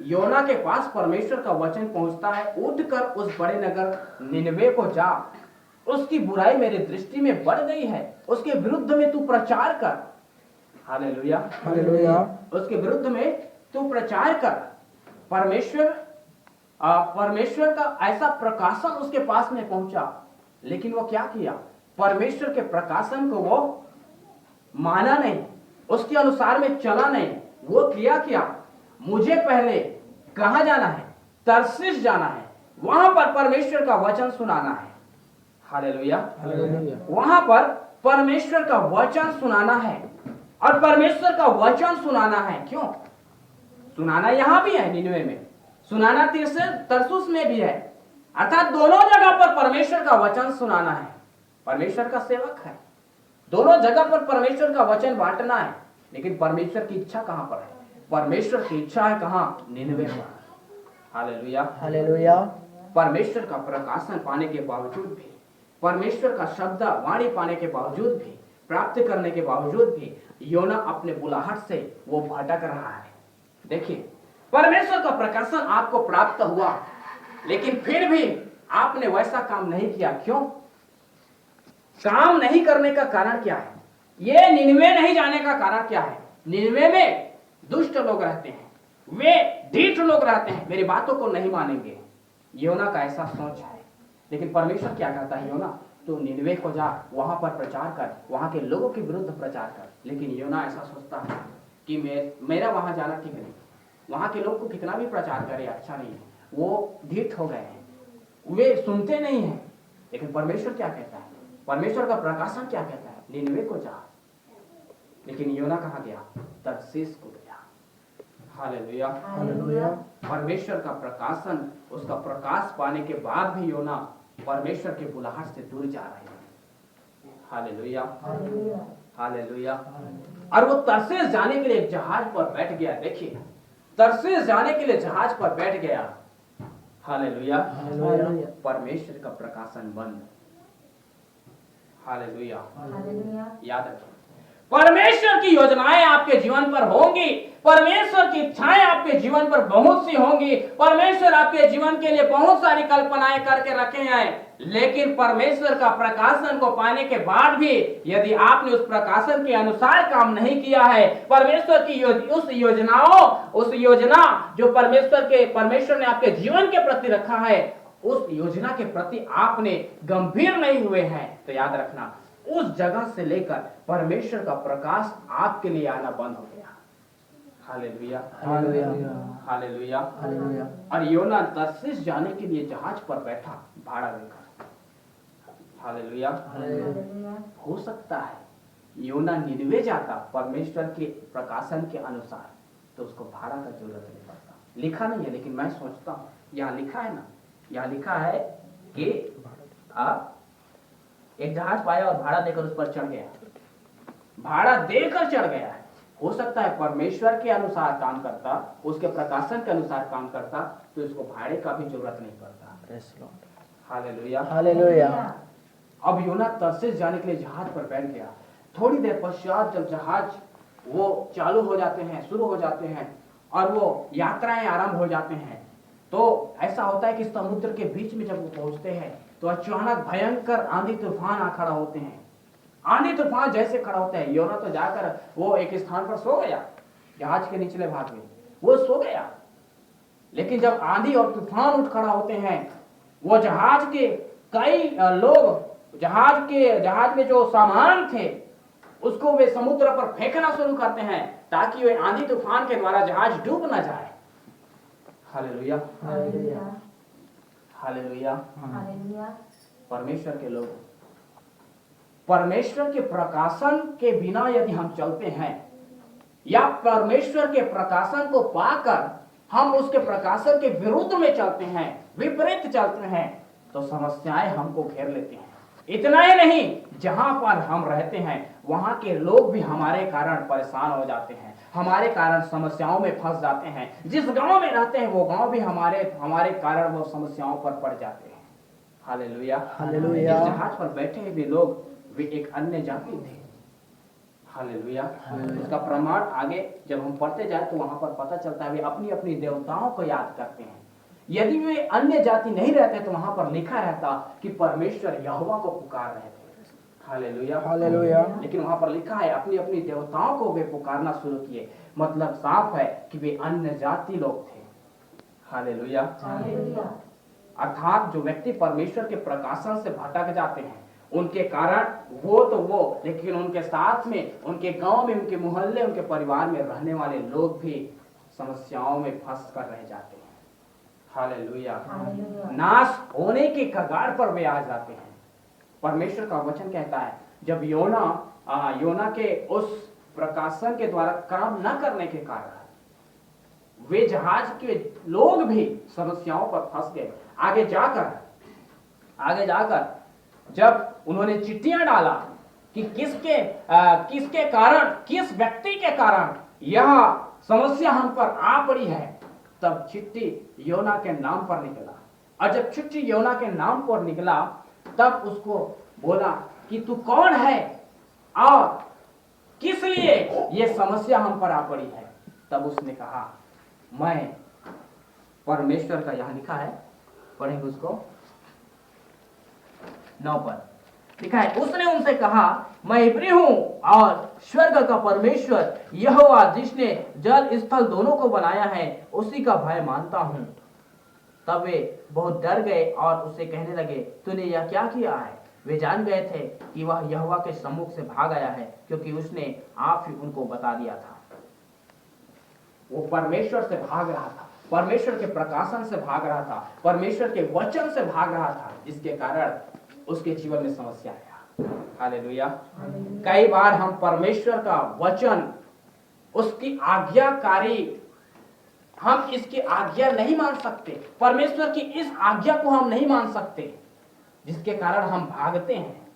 योना के पास परमेश्वर का वचन पहुंचता है, उठकर उस बड़े नगर निनवे को जा, उसकी बुराई मेरी दृष्टि में बढ़ गई है, उसके विरुद्ध में तू प्रचार कर। हालेलुया। हालेलुया। उसके विरुद्ध में तू प्रचार कर। परमेश्वर का ऐसा प्रकाशन उसके पास में पहुंचा, लेकिन वो क्या किया? परमेश्वर के प्रकाशन को वो माना नहीं, उसके अनुसार में चला नहीं। वो क्या मुझे पहले कहां जाना है? तरसीस जाना है, वहां पर परमेश्वर का वचन सुनाना है। हालेलुया। वहां पर परमेश्वर का वचन सुनाना है, और परमेश्वर का वचन सुनाना है। क्यों सुनाना? यहां भी है निनवे में, सुनाना तरसुस में भी है, अर्थात दोनों जगह पर परमेश्वर का वचन सुनाना है। परमेश्वर का सेवक है, दोनों जगह पर परमेश्वर का वचन बांटना है। लेकिन परमेश्वर की इच्छा कहां पर है? परमेश्वर की इच्छा है कहां? निनवे पर। हालेलुया। हालेलुया। परमेश्वर का प्रकाशन पाने के बावजूद भी, परमेश्वर का शब्द वाणी पाने के बावजूद भी, प्राप्त करने के बावजूद भी योना अपने बुलाहट से वो भटक रहा है। देखिए, परमेश्वर का प्रकाशन आपको प्राप्त हुआ, लेकिन फिर भी आपने वैसा काम नहीं किया। क्यों? काम नहीं करने का कारण क्या है? ये निनवे नहीं जाने का कारण क्या है? निनवे में दुष्ट लोग रहते हैं, वे ढीठ लोग रहते हैं, मेरी बातों को नहीं मानेंगे। योना का ऐसा सोच है, लेकिन परमेश्वर क्या कहता है? योना तू निनवे को जा, वहां पर प्रचार कर, वहां के लोगों के विरुद्ध प्रचार कर। लेकिन योना ऐसा सोचता है कि मेरा वहां जाना ठीक नहीं, वहां के लोग को कितना भी प्रचार करे अच्छा नहीं है, वो ढीठ हो गए हैं, वे सुनते नहीं हैं। लेकिन परमेश्वर क्या कहता है? परमेश्वर का प्रकाशन क्या कहता है? निनवे को जा। लेकिन योना कहां गया? तरसीस को गया। हालेलुया। हालेलुया। परमेश्वर का प्रकाशन, उसका प्रकाश पाने के बाद भी योना परमेश्वर के बुलाहट से दूर जा रहे हैं। हालेलुया। हालेलुया। और वो तरसीस जाने के लिए एक जहाज पर बैठ गया। देखिए, तरसीस जाने के लिए जहाज पर बैठ गया। हालेलुया। परमेश्वर का प्रकाशन बंद। हालेलुया। याद रखिए, परमेश्वर की योजनाएं आपके जीवन पर होंगी, परमेश्वर की इच्छाएं आपके जीवन पर बहुत सी होंगी, परमेश्वर आपके जीवन के लिए बहुत सारी कल्पनाएं करके रखे हैं। लेकिन परमेश्वर का प्रकाशन को पाने के बाद भी यदि आपने उस प्रकाशन के अनुसार काम नहीं किया है, परमेश्वर की उस योजना जो परमेश्वर ने आपके जीवन के प्रति रखा है, उस योजना के प्रति आपने गंभीर नहीं हुए हैं, तो याद रखना उस जगह से लेकर परमेश्वर का प्रकाश आपके लिए आना बंद हो गया। Hallelujah, hallelujah, hallelujah, hallelujah. और योना तर्शीश जाने के लिए जहाज पर बैठा भाड़ा लेकर। हालेलुया, हो सकता है योना निनवे जाता परमेश्वर के प्रकाशन के अनुसार, तो उसको भाड़ा का जरूरत नहीं पड़ता। लिखा नहीं है, लेकिन मैं सोचता हूँ यहाँ लिखा है ना, यहाँ लिखा है कि आप एक जहाज पाया और भाड़ा देकर उस पर चढ़ गया, भाड़ा देकर चढ़ गया है। हो सकता है परमेश्वर के अनुसार काम करता, उसके प्रकाशन के अनुसार काम करता, तो इसको भाड़े का भी जरूरत नहीं पड़ता। Hallelujah, hallelujah. अब योना तर्शीश जाने के लिए जहाज पर बैठ गया। थोड़ी देर पश्चात जब जहाज वो चालू हो जाते हैं, शुरू हो जाते हैं और वो यात्राएं आरंभ हो जाते हैं, तो ऐसा होता है कि समुद्र के बीच में जब वो पहुंचते हैं तो अचानक भयंकर आंधी तूफान आ खड़ा होते हैं। आंधी तूफान जैसे खड़ा होता है, योना तो जाकर वो एक स्थान पर सो गया, जहाज के निचले भाग में वो सो गया। लेकिन जब आंधी और तूफान उठ खड़ा होते हैं, वो जहाज के कई लोग जहाज में जो सामान थे उसको वे समुद्र पर फेंकना शुरू करते हैं ताकि वे आंधी तूफान के द्वारा जहाज डूब न जाए। हालेलुया, हालेलुया, हालेलुया, परमेश्वर के लोग, परमेश्वर के प्रकाशन के बिना यदि हम चलते हैं या परमेश्वर के प्रकाशन को पाकर हम उसके प्रकाशन के विरुद्ध में चलते हैं, विपरीत चलते हैं, तो समस्याएं हमको घेर लेती हैं। इतना ही नहीं, जहां पर हम रहते हैं वहां के लोग भी हमारे कारण परेशान हो जाते हैं, हमारे कारण समस्याओं में फंस जाते हैं। जिस गांव में रहते हैं वो गांव भी हमारे कारण वो समस्याओं पर पड़ जाते हैं। Hallelujah, hallelujah. इस जहाज पर बैठे हुए लोग वे एक अन्य जाति थे। हालेलुया, इसका प्रमाण आगे जब हम पढ़ते जाए तो वहां पर पता चलता है वे अपनी अपनी देवताओं को याद करते हैं। यदि वे अन्य जाति नहीं रहते तो वहां पर लिखा रहता कि परमेश्वर यहोवा को पुकार रहे थे। Hallelujah, hallelujah. लेकिन वहां पर लिखा है अपनी अपनी देवताओं को वे पुकारना शुरू किए, मतलब साफ है कि वे अन्य जाति लोग थे। हालेलुया, अर्थात जो व्यक्ति परमेश्वर के प्रकाशन से भटक जाते हैं उनके कारण वो लेकिन उनके साथ में, उनके गांव में, उनके मोहल्ले, उनके परिवार में रहने वाले लोग भी समस्याओं में फंस कर रह जाते हैं। हालेलुया, नाश होने के कगार पर वे आ जाते हैं। परमेश्वर का वचन कहता है जब योना के उस प्रकाशन के द्वारा काम न करने के कारण वे जहाज के लोग भी समस्याओं पर फंस गए। आगे जाकर जब उन्होंने चिट्ठियां डाला कि किसके कारण, किस व्यक्ति के कारण यह समस्या हम पर आ पड़ी है, तब चिट्ठी योना के नाम पर निकला। और जब चिट्ठी योना के नाम पर निकला तब उसको बोला कि तू कौन है और किस लिए यह समस्या हम पर आ पड़ी है। तब उसने कहा मैं परमेश्वर का, यहां लिखा है, पढ़ेंगे उसको, 9 पर लिखा है, उसने उनसे कहा मैं इब्री हूं और स्वर्ग का परमेश्वर यहोवा जिसने जल स्थल दोनों को बनाया है उसी का भय मानता हूं। तब वे बहुत डर गए और उससे कहने लगे तूने यह क्या किया है। वे जान गए थे कि वह यहोवा के सम्मुख से भाग आया है क्योंकि उसने आप ही उनको बता दिया था। वो परमेश्वर से भाग रहा था, परमेश्वर के प्रकाशन से भाग रहा था, परमेश्वर के वचन से भाग रहा था, जिसके कारण उसके जीवन में समस्या आया। हालेलुया। कई बार हम परमेश्वर का वचन, उसकी आज्ञाकारी, हम इसकी आज्ञा नहीं मान सकते, परमेश्वर की इस आज्ञा को हम नहीं मान सकते, जिसके कारण हम भागते हैं।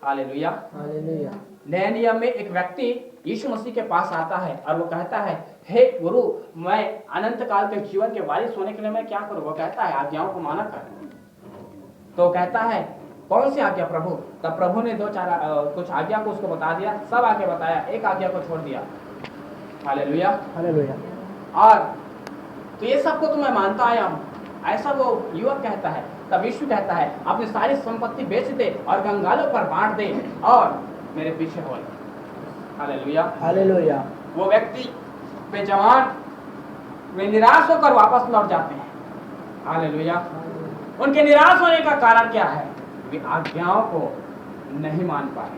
Hallelujah, hallelujah. नए नियम में एक व्यक्ति यीशु मसीह के पास आता है और वो कहता है हे गुरु, मैं अनंत काल के जीवन के वारिस होने के लिए मैं क्या करूं। वो कहता है आज्ञाओं को माना कर। तो कहता है कौन सी आज्ञा प्रभु? तब प्रभु ने कुछ आज्ञा को उसको बता दिया, सब आगे बताया, एक आज्ञा को छोड़ दिया। हालेलुया। हालेलुया। और तो ये सब को तो मैं मानता आया हूँ, ऐसा वो युवक कहता है। तब यीशु कहता है अपनी सारी संपत्ति बेच दे और कंगालों पर बांट दे और मेरे पीछे हो। हालेलुया। हालेलुया। वो व्यक्ति वे जवान वे निराश होकर वापस लौट जाते हैं। हालेलुया। उनके निराश होने का कारण क्या है? वे आज्ञाओं को नहीं मान पाए,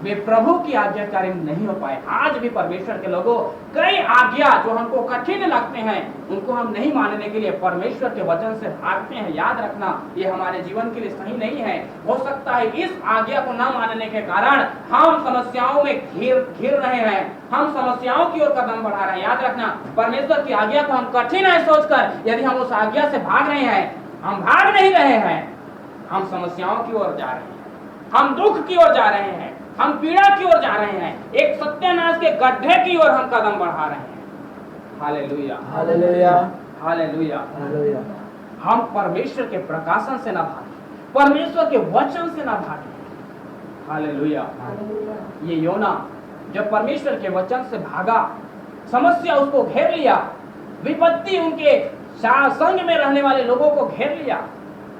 वे प्रभु की आज्ञाकारी नहीं हो पाए। आज भी परमेश्वर के लोगों कई आज्ञा जो हमको कठिन लगते हैं उनको हम नहीं मानने के लिए परमेश्वर के वचन से भागते हैं। याद रखना, ये हमारे जीवन के लिए सही नहीं है। हो सकता है इस आज्ञा को न मानने के कारण हम समस्याओं में घिर रहे हैं, हम समस्याओं की ओर कदम बढ़ा रहे हैं। याद रखना, परमेश्वर की आज्ञा को हम कठिन है सोचकर यदि हम उस आज्ञा से भाग रहे हैं, हम भाग नहीं रहे हैं, हम समस्याओं की ओर जा रहे हैं, हम दुख की ओर जा रहे हैं, हम पीड़ा की ओर जा रहे हैं, एक सत्यानाश के गड्ढे की ओर हम कदम बढ़ा रहे हैं। हालेलुया। हालेलुया। हालेलुया। हालेलुया। हम परमेश्वर के प्रकाशन से ना भागे, परमेश्वर के वचन से ना भागे। हालेलुया। ये योना जब परमेश्वर के वचन से भागा, समस्या उसको घेर लिया, विपत्ति उनके संग में रहने वाले लोगों को घेर लिया।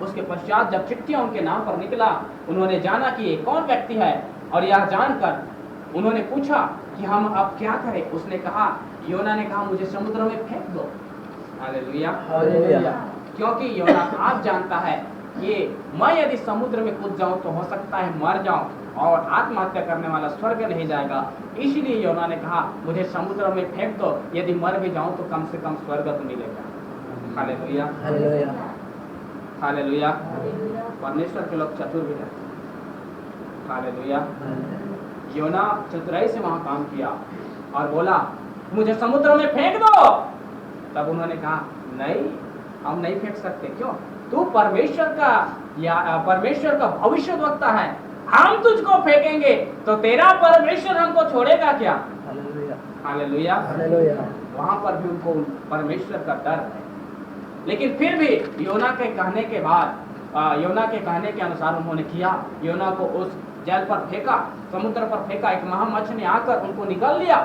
उसके पश्चात जब चिट्ठियां उनके नाम पर निकला, उन्होंने जाना कि ये कौन व्यक्ति है और यह जानकर उन्होंने पूछा कि हम अब क्या करें। उसने कहा, योना ने कहा, मुझे समुद्र में फेंक दो। हालेलुया। हालेलुया। क्योंकि योना आप जानता है कि मैं यदि समुद्र में कूद जाऊं तो हो सकता है मर जाऊं और आत्महत्या करने वाला स्वर्ग नहीं जाएगा। इसलिए योना ने कहा, मुझे समुद्र में फेंक दो, यदि मर भी जाऊं तो कम से कम स्वर्ग तो मिलेगा। हालेलुया। हालेलुया। हालेलुया। परमेश्वर के लोग चतुर भी हैं। हालेलुया। योना चतुराई से वहां काम किया और बोला, मुझे समुद्र में फेंक दो। तब उन्होंने कहा, नहीं, हम नहीं फेंक सकते। क्यों? तू परमेश्वर का भविष्यद्वक्ता है, हम तुझको फेंकेंगे तो तेरा परमेश्वर हमको छोड़ेगा क्या? हालेलुया। हालेलुया। हालेलुया। वहां पर भी उनको परमेश्वर का डर है, लेकिन फिर भी योना के कहने के बाद, योना के कहने के अनुसार उन्होंने किया। योना को उस जल पर फेंका, समुद्र पर फेंका, एक महामच्छी ने आकर उनको निगल लिया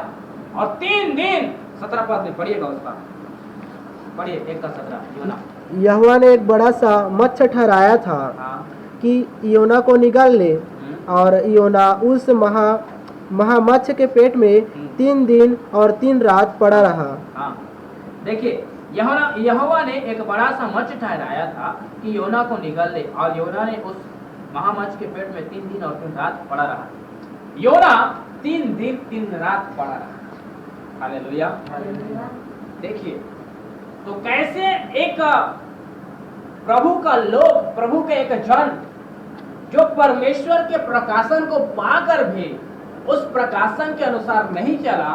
और 3 दिन 17 पद में पढ़िएगा, उस पर पढ़िए 1:17। योना यहोवा ने एक बड़ा सा मत्स्य ठहराया था कि योना को निकाल ले, और योना उस महामत्स्य के पेट में 3 दिन और 3 रात पड़ा रहा। हाँ, देखिए, यहोवा ने एक बड़ा सा मत्स्य ठहराया था कि योना को निगल ले, और योना ने उस महामत्स्य के पेट में 3 दिन और 3 रात पड़ा रहा। योना 3 दिन 3 रात पड़ा रहा। हालेलुया। देखिए, तो कैसे एक प्रभु का लोग, प्रभु के एक जन जो परमेश्वर के प्रकाशन को पाकर भी उस प्रकाशन के अनुसार नहीं चला,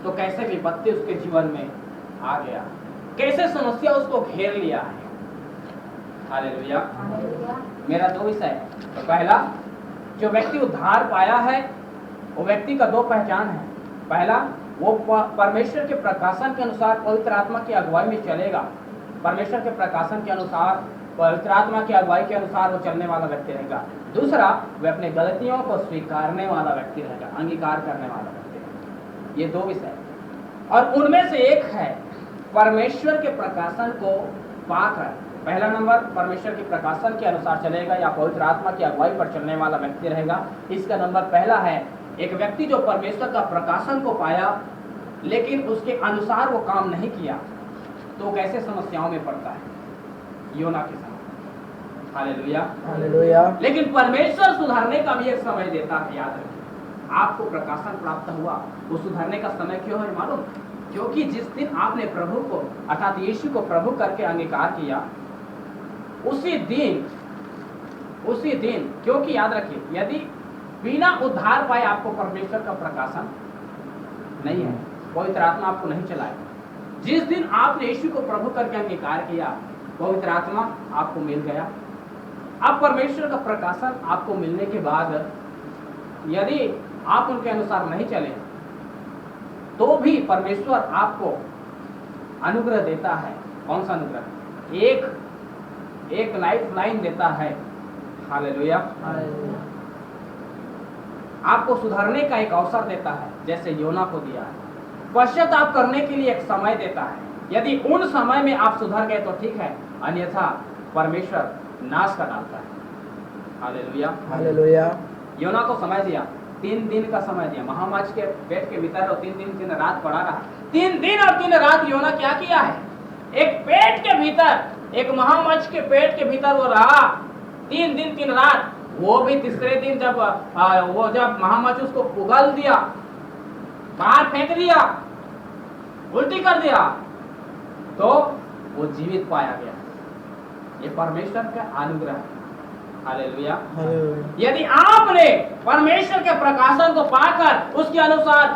तो कैसे विपत्ति उसके जीवन में आ गया, कैसे समस्या उसको घेर लिया है। हालेलुया। मेरा 2 विषय है। तो पहला, जो व्यक्ति उद्धार पाया है वो व्यक्ति का 2 पहचान है। पहला, वो परमेश्वर के प्रकाशन के अनुसार पवित्र आत्मा की अगुवाई में चलेगा। परमेश्वर के प्रकाशन के अनुसार, पवित्र आत्मा की अगुवाई के अनुसार वो चलने वाला व्यक्ति रहेगा। दूसरा, वह अपने गलतियों को स्वीकारने वाला व्यक्ति रहेगा, अंगीकार करने वाला व्यक्ति रहेगा। ये 2 विषय, और उनमें से एक है परमेश्वर के प्रकाशन को पाकर। पहला नंबर, परमेश्वर के प्रकाशन के अनुसार चलेगा या पवित्र आत्मा की अगुवाई पर चलने वाला व्यक्ति रहेगा। इसका नंबर पहला है, एक व्यक्ति जो परमेश्वर का प्रकाशन को पाया लेकिन उसके अनुसार वो काम नहीं किया, तो कैसे समस्याओं में पड़ता है, योना के समय। हालेलुया। हालेलुया। लेकिन परमेश्वर सुधारने का भी एक समय देता है। याद रखिए, आपको प्रकाशन प्राप्त हुआ, वो सुधारने का समय क्यों है मालूम? क्योंकि जिस दिन आपने प्रभु को अर्थात यीशु को प्रभु करके अंगीकार किया, उसी दिन, क्योंकि याद रखिए, यदि बिना उद्धार पाए आपको परमेश्वर का प्रकाशन नहीं है, पवित्र आत्मा आपको नहीं चलाएगा। जिस दिन आपने यीशु को प्रभु करके अंगीकार किया, पवित्र आत्मा आपको मिल गया। अब परमेश्वर का प्रकाशन आपको मिलने के बाद यदि आप उनके अनुसार नहीं चले, तो भी परमेश्वर आपको अनुग्रह देता है। कौन सा अनुग्रह? एक लाइफ लाइन देता है। हालेलुया। आपको सुधारने का एक अवसर देता है, जैसे योना को दिया है। पश्चाताप करने के लिए एक समय देता है। यदि उन समय में आप सुधर गए तो ठीक है, अन्यथा परमेश्वर नाश कर डालता है। हालेलुया। हालेलुया। योना को समय दिया, 3 दिन का समय दिया। महामाछ के पेट के भीतर 3 दिन 3 रात पड़ा रहा। 3 दिन और 3 रात योना क्या किया है? एक पेट के भीतर, एक महामाछ के पेट के भीतर वो रहा 3 दिन 3 रात। वो भी तीसरे दिन जब महामाछ उसको उगल दिया, बाहर फेंक दिया, उल्टी कर दिया, तो वो जीवित पाया गया। ये परमेश्वर का अनुग्रह है। हालेलुया। यदि आपने परमेश्वर के प्रकाशन को पाकर उसके अनुसार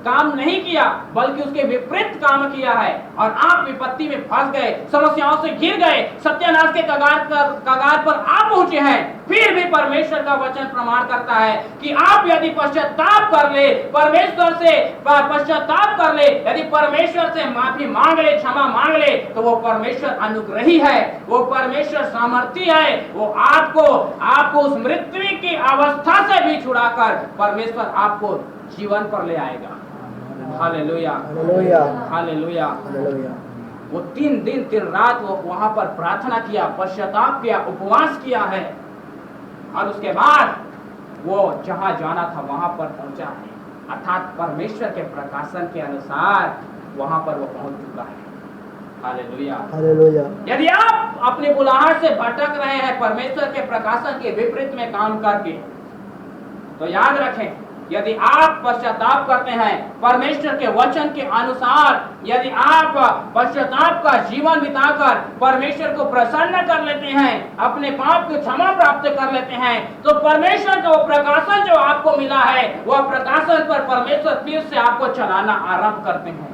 काम नहीं किया, बल्कि उसके विपरीत काम किया है और आप विपत्ति में फंस गए, समस्याओं से घिर गए, सत्यानाश के कगार पर आप पहुंचे हैं, फिर भी परमेश्वर का वचन प्रमाण करता है कि आप यदि पश्चाताप कर ले, परमेश्वर से पश्चाताप कर ले, यदि परमेश्वर से माफी मांग ले, क्षमा मांग ले, तो वो परमेश्वर अनुग्रही है, वो परमेश्वर सामर्थी है। वो आपको उस मृत्यु की अवस्था से भी छुड़ाकर परमेश्वर आपको जीवन पर ले आएगा। हालेलुया। हालेलुया। हालेलुया। हालेलुया। वो 3 दिन 3 रात वो वहां पर प्रार्थना किया, पश्चाताप किया, उपवास किया है, और उसके बाद वो जहां जाना था वहां पर पहुंचा है, अर्थात परमेश्वर के प्रकाशन के अनुसार वहां पर वो पहुंच चुका है। हालेलुया। हालेलुया। यदि आप अपनी बुलाहट से भटक रहे हैं परमेश्वर के प्रकाशन के विपरीत में काम करके, तो याद रखें, यदि आप पश्चाताप करते हैं परमेश्वर के वचन के अनुसार, यदि आप पश्चाताप का जीवन बिताकर परमेश्वर को प्रसन्न कर लेते हैं, अपने पाप की क्षमा प्राप्त कर लेते हैं, तो परमेश्वर का वो प्रकाशन जो आपको मिला है, वह प्रकाशन पर परमेश्वर फिर से आपको चलाना आरंभ करते हैं।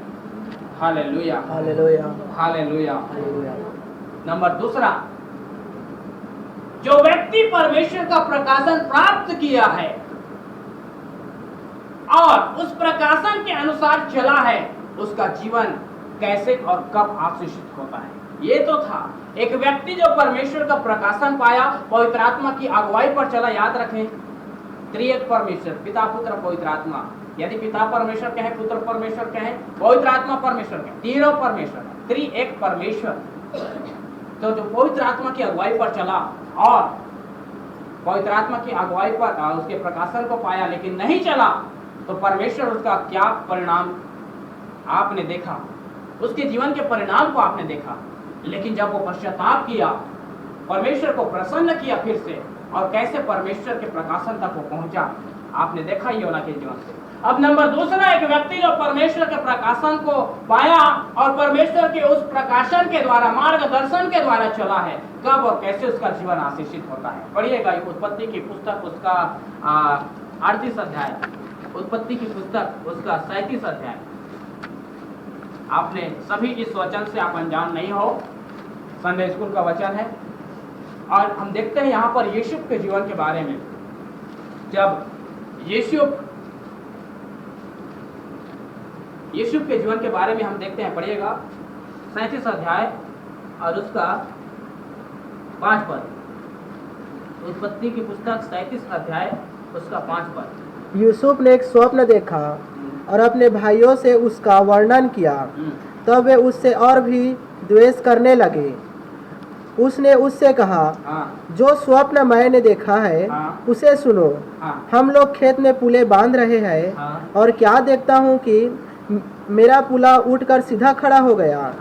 Hallelujah. Hallelujah. Hallelujah. Hallelujah. Number दूसरा, जो व्यक्ति परमेश्वर का प्रकाशन प्राप्त किया है और उस प्रकाशन के अनुसार चला है, उसका जीवन कैसे और कब आशीषित होता है। ये तो था एक व्यक्ति जो परमेश्वर का प्रकाशन पाया, पवित्र आत्मा की अगुवाई पर चला। याद रखें, त्रिएक परमेश्वर, पिता पुत्र पवित्र आत्मा। यदि पिता परमेश्वर कहें, पुत्र परमेश्वर कहें, पवित्र आत्मा परमेश्वर कहें, तीनों परमेश्वर, त्रिएक परमेश्वर। तो जो पवित्र आत्मा की अगुवाई पर चला और पवित्र आत्मा की अगुवाई पर उसके प्रकाशन को पाया लेकिन नहीं चला, तो परमेश्वर उसका क्या परिणाम आपने देखा, उसके जीवन के परिणाम को आपने देखा। लेकिन जब वो पश्चाताप किया, परमेश्वर को प्रसन्न किया फिर से, और कैसे परमेश्वर के प्रकाशन तक वो पहुंचा, आपने देखा योना के जीवन से। अब नंबर दूसरा, एक व्यक्ति जो परमेश्वर के प्रकाशन को पाया और परमेश्वर के उस प्रकाशन के द्वारा, मार्गदर्शन के द्वारा चला है, कब और कैसे उसका जीवन आशीषित होता है। पढ़िएगा उत्पत्ति की पुस्तक, उसका 38 अध्याय, उत्पत्ति की पुस्तक उसका 37 अध्याय। आपने सभी इस वचन से आप अनजान नहीं हो, संडे स्कूल का वचन है। और हम देखते हैं यहाँ पर यीशु के जीवन के बारे में। जब यीशु के जीवन के बारे में हम देखते हैं, पढ़िएगा 37 अध्याय और उसका 5 पद। उत्पत्ति की पुस्तक 37 अध्याय उसका 5 पद। यूसुफ ने एक स्वप्न देखा और अपने भाइयों से उसका वर्णन किया। तब वे उससे और भी द्वेष करने लगे। उसने उससे कहा, जो स्वप्न मैंने देखा है उसे सुनो। हम लोग खेत में पुले बांध रहे हैं और क्या देखता हूँ कि मेरा पुला उठकर सीधा खड़ा हो गया।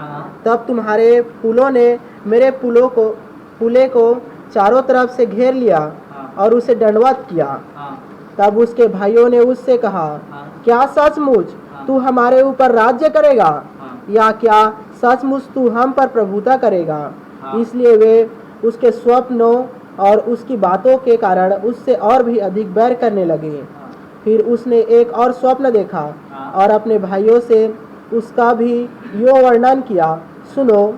तब तुम्हारे पुलों ने मेरे पुले को चारों तरफ से घेर लिया और उसे दंडवत किया। तब उसके भाइयों ने उससे कहा, क्या सचमुच तू हमारे ऊपर राज्य करेगा, या क्या सचमुच तू हम पर प्रभुता करेगा। इसलिए वे उसके स्वप्नों और उसकी बातों के कारण उससे और भी अधिक बैर करने लगे। फिर उसने एक और स्वप्न देखा और अपने भाइयों से उसका भी यो वर्णन किया। सुनो,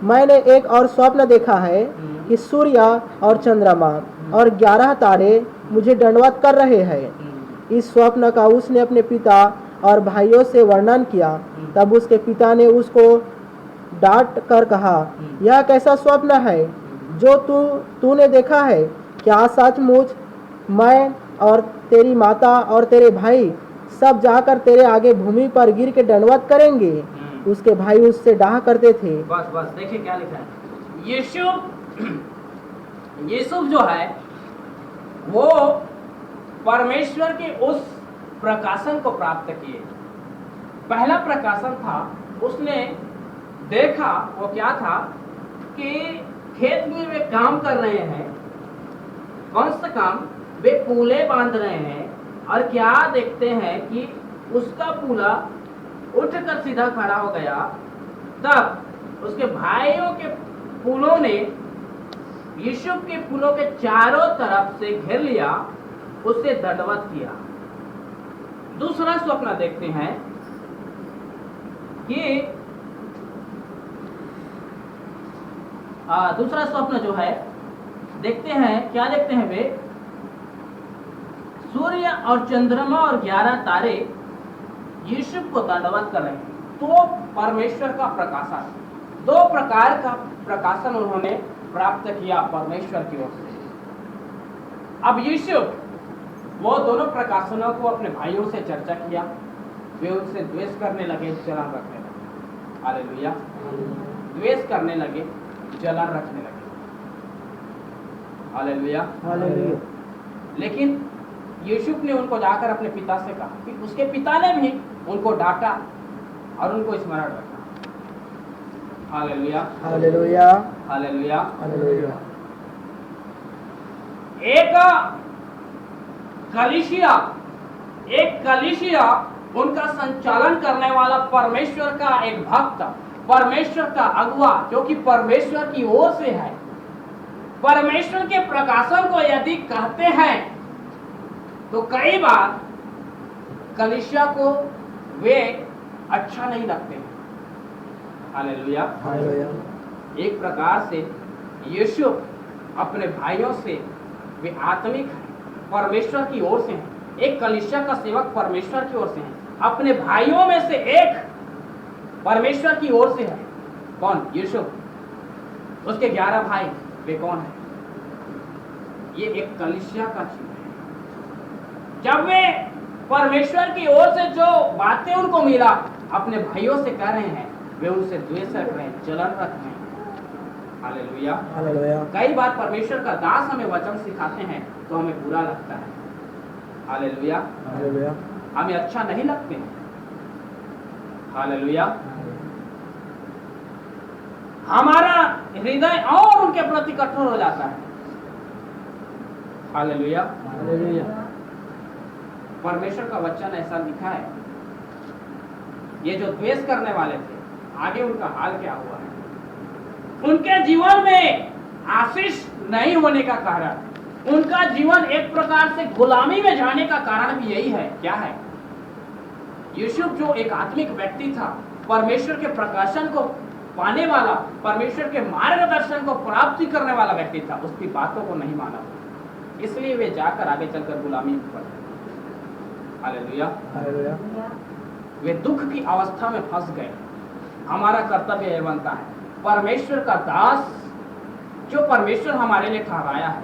मैंने एक और स्वप्न देखा है कि सूर्य और चंद्रमा और 11 तारे मुझे दंडवत कर रहे हैं। इस स्वप्न का उसने अपने पिता और भाइयों से वर्णन किया। तब उसके पिता ने उसको डांट कर कहा, यह कैसा स्वप्न है जो तूने देखा है? क्या सचमुच मैं और तेरी माता और तेरे भाई सब जाकर तेरे आगे भूमि पर गिर के दंडवत करेंगे? उसके भाई उससे डाह करते थे। बस बस देखिए क्या लिखा है। यूसुफ जो है वो परमेश्वर के उस प्रकाशन को प्राप्त किए। पहला प्रकाशन था, उसने देखा वो क्या था कि खेत में वे काम कर रहे हैं, कम से कम वे पूले बांध रहे हैं, और क्या देखते हैं कि उसका पूला उठकर सीधा खड़ा हो गया। तब उसके भाइयों के पुलों ने यूसुफ के पुलों के चारों तरफ से घेर लिया, उससे दंडवत किया। दूसरा स्वप्न देखते हैं कि दूसरा स्वप्न जो है देखते हैं, क्या देखते हैं वे? सूर्य और चंद्रमा और 11 तारे यूसुफ को दंडवत कर रहे हैं। तो परमेश्वर का प्रकाशन, दो प्रकार का प्रकाशन उन्होंने प्राप्त किया परमेश्वर की ओर से। अब यूसुफ वो दोनों प्रकाशनों को अपने भाइयों से चर्चा किया, वे उनसे द्वेष करने लगे, जलन रखने लगे। हालेलुया। द्वेष करने लगे, जलन रखने लगे। हालेलुया। हालेलुया। लेकिन यूसुफ ने उनको जाकर अपने पिता से कहा कि उसके पिता ने भी उनको डांटा और उनको स्मरण रखा। हालेलुया। हालेलुया। हालेलुया। हालेलुया। एक कलीसिया उनका संचालन करने वाला परमेश्वर का एक भक्त, परमेश्वर का अगुआ जो कि परमेश्वर की ओर से है, परमेश्वर के प्रकाशन को यदि कहते हैं तो कई बार कलीसिया को वे अच्छा नहीं लगते हैं। हालेलुया। हालेलुया। एक प्रकार से यूसुफ अपने भाइयों से वे आत्मिक हैं, परमेश्वर की ओर से हैं। एक कलीसिया का सेवक परमेश्वर की ओर से है, अपने भाइयों में से एक परमेश्वर की ओर से है। कौन? यूसुफ। उसके 11 भाई वे कौन है? ये एक कलीसिया का चिन्ह है। जब वे परमेश्वर की ओर से जो बातें उनको मिला अपने भाइयों से कह रहे हैं, वे उनसे द्वेष रख रहे हैं, जलन रख रहे हैं। हालेलुया। हालेलुया। कई बार परमेश्वर का दास हमें वचन सिखाते हैं तो हमें बुरा लगता है। हालेलुया। हालेलुया। हमें अच्छा नहीं लगते हैं। हालेलुया। हमारा हृदय और उनके प्रति कठोर हो जाता है। हालेलुया। हालेलुया। परमेश्वर का वचन ऐसा लिखा है, ये जो द्वेष करने वाले थे, आगे उनका हाल क्या हुआ है? उनके जीवन में आशीष नहीं होने का कारण, उनका जीवन एक प्रकार से गुलामी में जाने का कारण भी यही है। क्या है? यूसुफ जो एक आत्मिक व्यक्ति था, परमेश्वर के प्रकाशन को पाने वाला, परमेश्वर के मार्गदर्शन को प्राप्ति करने वाला व्यक्ति था, उसकी बातों को नहीं माना, इसलिए वे जाकर आगे चलकर गुलामी में पड़ गए। हालेलुया। हालेलुया। वे दुख की अवस्था में फंस गए। हमारा कर्तव्य यह बनता है, परमेश्वर का दास जो परमेश्वर हमारे लिए ठहराया है,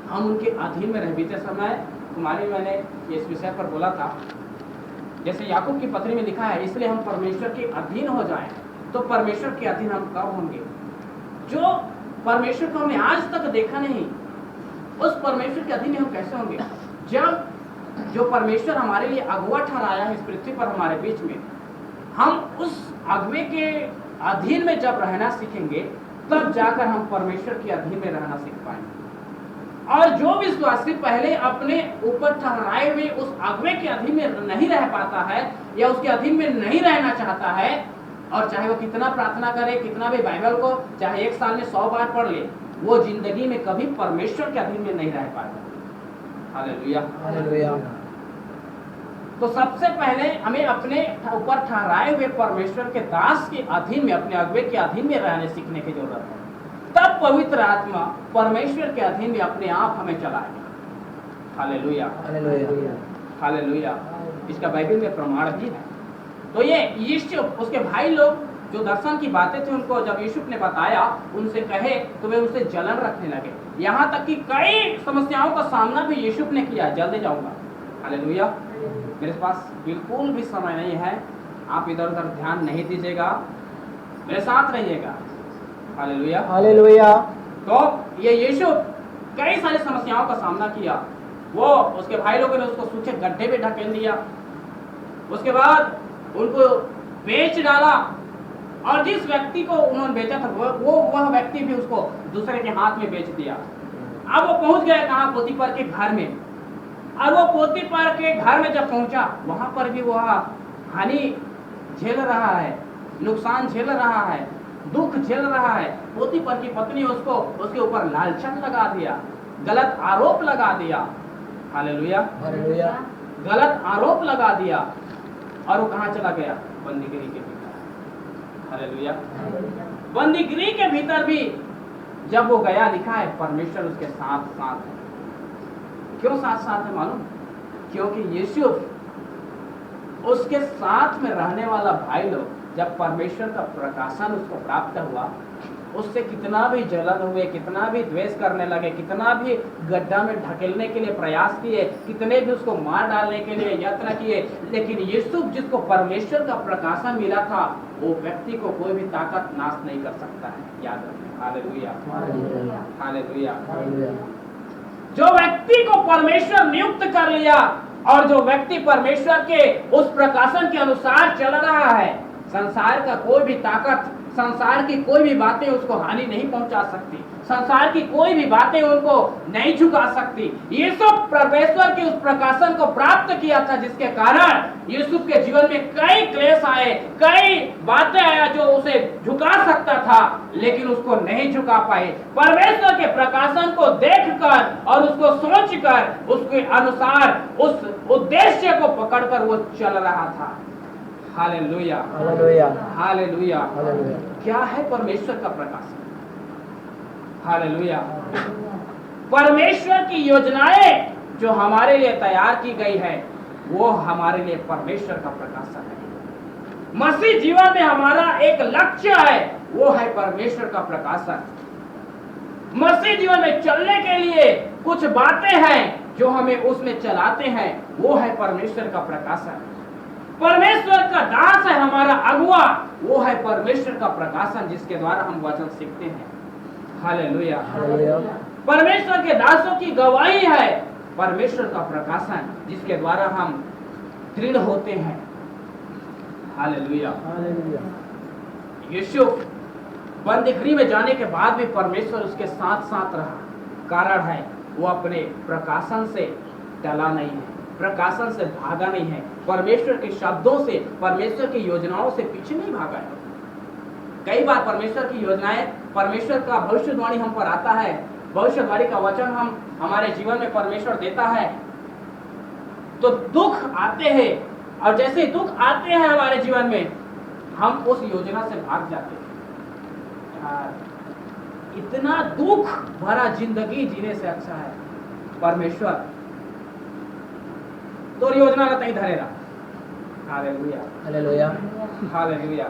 हम उनके अधीन में रह। बीते समय तुम्हारी मैंने इस विषय पर बोला था, जैसे याकूब की पत्री में लिखा है, इसलिए हम परमेश्वर के अधीन हो जाएं। तो परमेश्वर के अधीन हम कब होंगे? जो परमेश्वर को हमने आज तक देखा नहीं, उस परमेश्वर के अधीन हम कैसे होंगे? जब जो परमेश्वर हमारे लिए अगुआ ठहराया है इस पृथ्वी पर हमारे बीच में, हम उस अगुए के अधीन में जब रहना सीखेंगे, तब जाकर हम परमेश्वर के अधीन में रहना सीख पाएंगे। और जो विश्वासी पहले अपने ऊपर ठहराए हुए उस अगुए के अधीन में नहीं रह पाता है या उसके अधीन में नहीं रहना चाहता है, और चाहे वो कितना प्रार्थना करे, कितना भी बाइबल को चाहे एक साल में 100 बार पढ़ ले, वो जिंदगी में कभी परमेश्वर के अधीन में नहीं रह पाएगा। हालेलुया। हालेलुया। तो सबसे पहले हमें अपने ऊपर ठहराए हुए परमेश्वर के दास के अधीन में, अपने अगुए के अधीन में रहने सीखने की जरूरत है। तब पवित्र आत्मा परमेश्वर के अधीन में अपने आप हमें चलाएगा। हालेलुया। हालेलुया। हालेलुया। इसका बाइबल में प्रमाण भी है। तो ये यूसुफ, उसके भाई लोग जो दर्शन की बातें थी उनको जब यूसुफ ने बताया, उनसे कहे, तो वे उनसे जलन रखने लगे। यहाँ तक कि कई समस्याओं का सामना भी यूसुफ ने किया। जल्दी जाऊंगा, हालेलुया। मेरे पास बिल्कुल भी समय नहीं है, आप इधर उधर ध्यान नहीं दीजिएगा, मेरे साथ रहिएगा, हालेलुया हालेलुया। तो ये यूसुफ कई सारी समस्याओं का सामना किया। वो उसके भाई लोगों ने उसको सूखे गड्ढे में ढकेल दिया, उसके बाद उनको बेच डाला, और जिस व्यक्ति को उन्होंने बेचा था वह व्यक्ति भी उसको दूसरे के हाथ में बेच दिया। अब वो पहुंच गया कहाँ? पोतीफर के घर में। और वो पोतीफर के घर में जब पहुंचा, वहां पर भी वह हानि झेल रहा है, नुकसान झेल रहा है, दुख झेल रहा है। पोतीफर की पत्नी उसको उसके ऊपर लालचन लगा दिया, गलत आरोप लगा दिया, हालेलुया हालेलुया। गलत आरोप लगा दिया, और वो कहाँ चला गया? बंदीगृह के भीतर, हालेलुया। बंदीगृह के भीतर भी जब वो गया, लिखा है परमेश्वर उसके साथ साथ है। क्यों साथ साथ है मालूम? क्योंकि यूसुफ उसके साथ में रहने वाला भाई लोग, जब परमेश्वर का प्रकाशन उसको प्राप्त हुआ, उससे कितना भी जलन हुए, कितना भी द्वेष करने लगे, कितना भी गड्ढा में ढकेलने के लिए प्रयास किए, कितने भी उसको मार डालने के लिए यत्न किए, लेकिन यूसुफ जिसको परमेश्वर का प्रकाशन मिला था, वो व्यक्ति को कोई भी ताकत नाश नहीं कर सकता है। याद रखें, हालेलुया हालेलुया। जो व्यक्ति को परमेश्वर नियुक्त कर लिया, और जो व्यक्ति परमेश्वर के उस प्रकाशन के अनुसार चल रहा है, संसार का कोई भी ताकत, संसार की कोई भी बातें उसको हानि नहीं पहुंचा सकती, संसार की कोई भी बातें उनको नहीं झुका सकती। यूसुफ परमेश्वर के उस प्रकाशन को प्राप्त किया था, जिसके कारण यूसुफ के जीवन में कई क्लेश आए, कई बातें आया जो उसे झुका सकता था, लेकिन उसको नहीं झुका पाए। परमेश्वर के प्रकाशन को देखकर और उसको सोचकर, उसके अनुसार उस उद्देश्य को पकड़कर वो चल रहा था। Hallelujah hallelujah hallelujah. हालेलुया। क्या है परमेश्वर का प्रकाशन? हालेलुया। परमेश्वर की योजनाएं जो हमारे लिए तैयार की गई है, वो हमारे लिए परमेश्वर का प्रकाशन है। मसीह जीवन में हमारा एक लक्ष्य है, वो है परमेश्वर का प्रकाशन। मसीह जीवन में चलने के लिए कुछ बातें हैं जो हमें उसमें चलाते हैं, वो है परमेश्वर का प्रकाशन। परमेश्वर का दास है हमारा अगुआ, वो है परमेश्वर का प्रकाशन, जिसके द्वारा हम वचन सीखते हैं। Hallelujah hallelujah. परमेश्वर के दासों की गवाही है परमेश्वर का प्रकाशन, जिसके द्वारा हम दृढ़ होते हैं। Hallelujah hallelujah. यूसुफ बंदीगृह में जाने के बाद भी परमेश्वर उसके साथ साथ रहा। कारण है वो अपने प्रकाशन से टला नहीं है, प्रकाशन से भागा नहीं है, परमेश्वर के शब्दों से, परमेश्वर की योजनाओं से पीछे नहीं भागा है। कई बार परमेश्वर की योजनाएं, परमेश्वर का भविष्यवाणी हम पर आता है, भविष्यवाणी का वचन हम हमारे जीवन में परमेश्वर देता है, तो दुख आते हैं, और जैसे ही दुख आते हैं हमारे जीवन में, हम उस योजना से भाग जाते हैं। इतना दुख भरा जिंदगी जीने से अच्छा है परमेश्वर तो योजना का तई धरेगा। Hallelujah hallelujah hallelujah.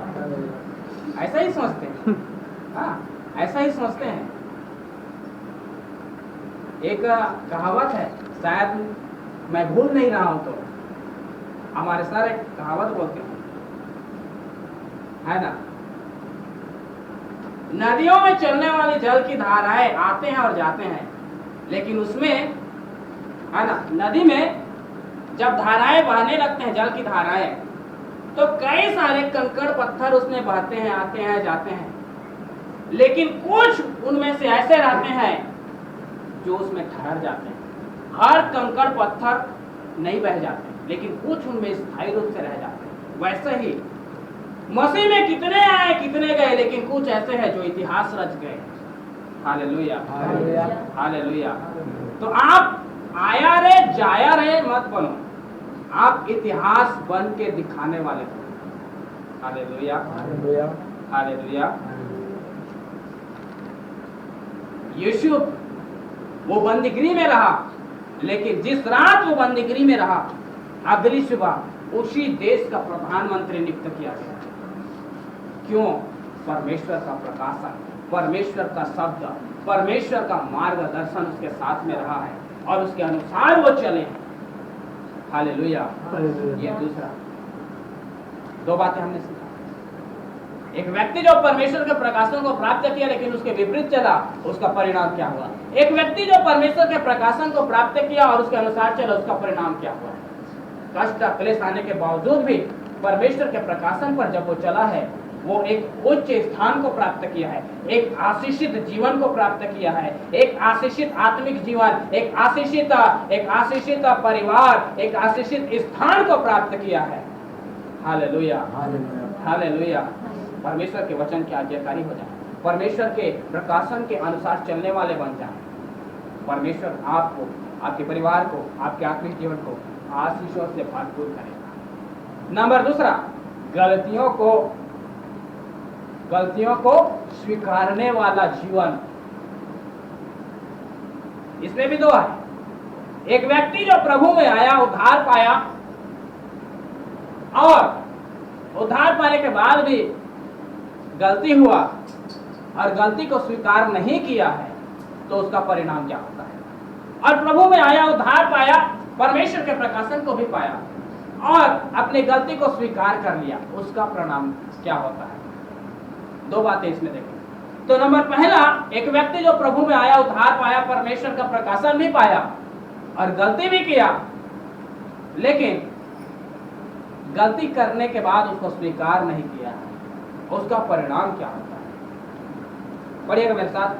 ऐसा ही समझते हैं, हाँ ऐसा ही समझते हैं। एक कहावत है, शायद मैं भूल नहीं रहा हूं, तो हमारे सर एक कहावत बोलते हैं, है ना, नदियों में चलने वाली जल की धाराएं आते हैं और जाते हैं, लेकिन उसमें, है ना, नदी में जब धाराएं बहने लगते हैं, जल की धाराएं, तो कई सारे कंकड़ पत्थर उसमें बहते हैं, आते हैं जाते हैं, लेकिन कुछ उनमें से ऐसे रहते हैं जो उसमें ठहर जाते हैं। हर कंकड़ पत्थर नहीं बह जाते, लेकिन कुछ उनमें स्थायी रूप से रह जाते हैं। वैसे ही मसीह में कितने आए कितने गए, लेकिन कुछ ऐसे हैं जो इतिहास रच गए। Hallelujah hallelujah hallelujah. तो आप आया रे जाया रे मत बनो, आप इतिहास बन के दिखाने वाले हो। Hallelujah hallelujah hallelujah. यूसुफ वो बंदीगृह में रहा, लेकिन जिस रात वो बंदीगृह में रहा, अगली सुबह उसी देश का प्रधानमंत्री नियुक्त किया गया। क्यों? परमेश्वर का प्रकाशन, परमेश्वर का शब्द, परमेश्वर का मार्गदर्शन उसके साथ में रहा है और उसके अनुसार वो चले हैं। हालेलुया। ये दूसरा, दो बातें हमने सीखा। एक व्यक्ति जो परमेश्वर के प्रकाशन को प्राप्त किया लेकिन उसके विपरीत चला, उसका परिणाम क्या हुआ? एक व्यक्ति जो परमेश्वर के प्रकाशन को प्राप्त किया और उसके अनुसार चला, उसका परिणाम क्या हुआ? कष्ट क्लेश आने के बावजूद भी परमेश्वर के प्रकाशन पर जब वो चला है, वो एक उच्च स्थान को प्राप्त किया है, एक आशीषित जीवन को प्राप्त किया है, एक आशीषित आत्मिक जीवन, एक आशीषित परिवार, एक आशीषित स्थान को प्राप्त किया है। Hallelujah, hallelujah. परमेश्वर के वचन की आज्ञाकारी हो जाए, परमेश्वर के प्रकाशन के अनुसार चलने वाले बन जाए। परमेश्वर आपको, आपके परिवार को, आपके आत्मिक जीवन को आशीषों से भरपूर करेगा। नंबर दूसरा, गलतियों को स्वीकारने वाला जीवन। इसमें भी दो है। एक व्यक्ति जो प्रभु में आया, उद्धार पाया और उद्धार पाने के बाद भी गलती हुआ और गलती को स्वीकार नहीं किया है, तो उसका परिणाम क्या होता है? और प्रभु में आया, उद्धार पाया, परमेश्वर के प्रकाशन को भी पाया और अपनी गलती को स्वीकार कर लिया, उसका परिणाम क्या होता है? दो बातें इसमें देखें। तो नंबर पहला, एक व्यक्ति जो प्रभु में आया, उद्धार पाया, परमेश्वर का प्रकाशन भी पाया और गलती भी किया, लेकिन गलती करने के बाद उसको स्वीकार नहीं किया, उसका परिणाम क्या होता है? पढ़िएगा मेरे साथ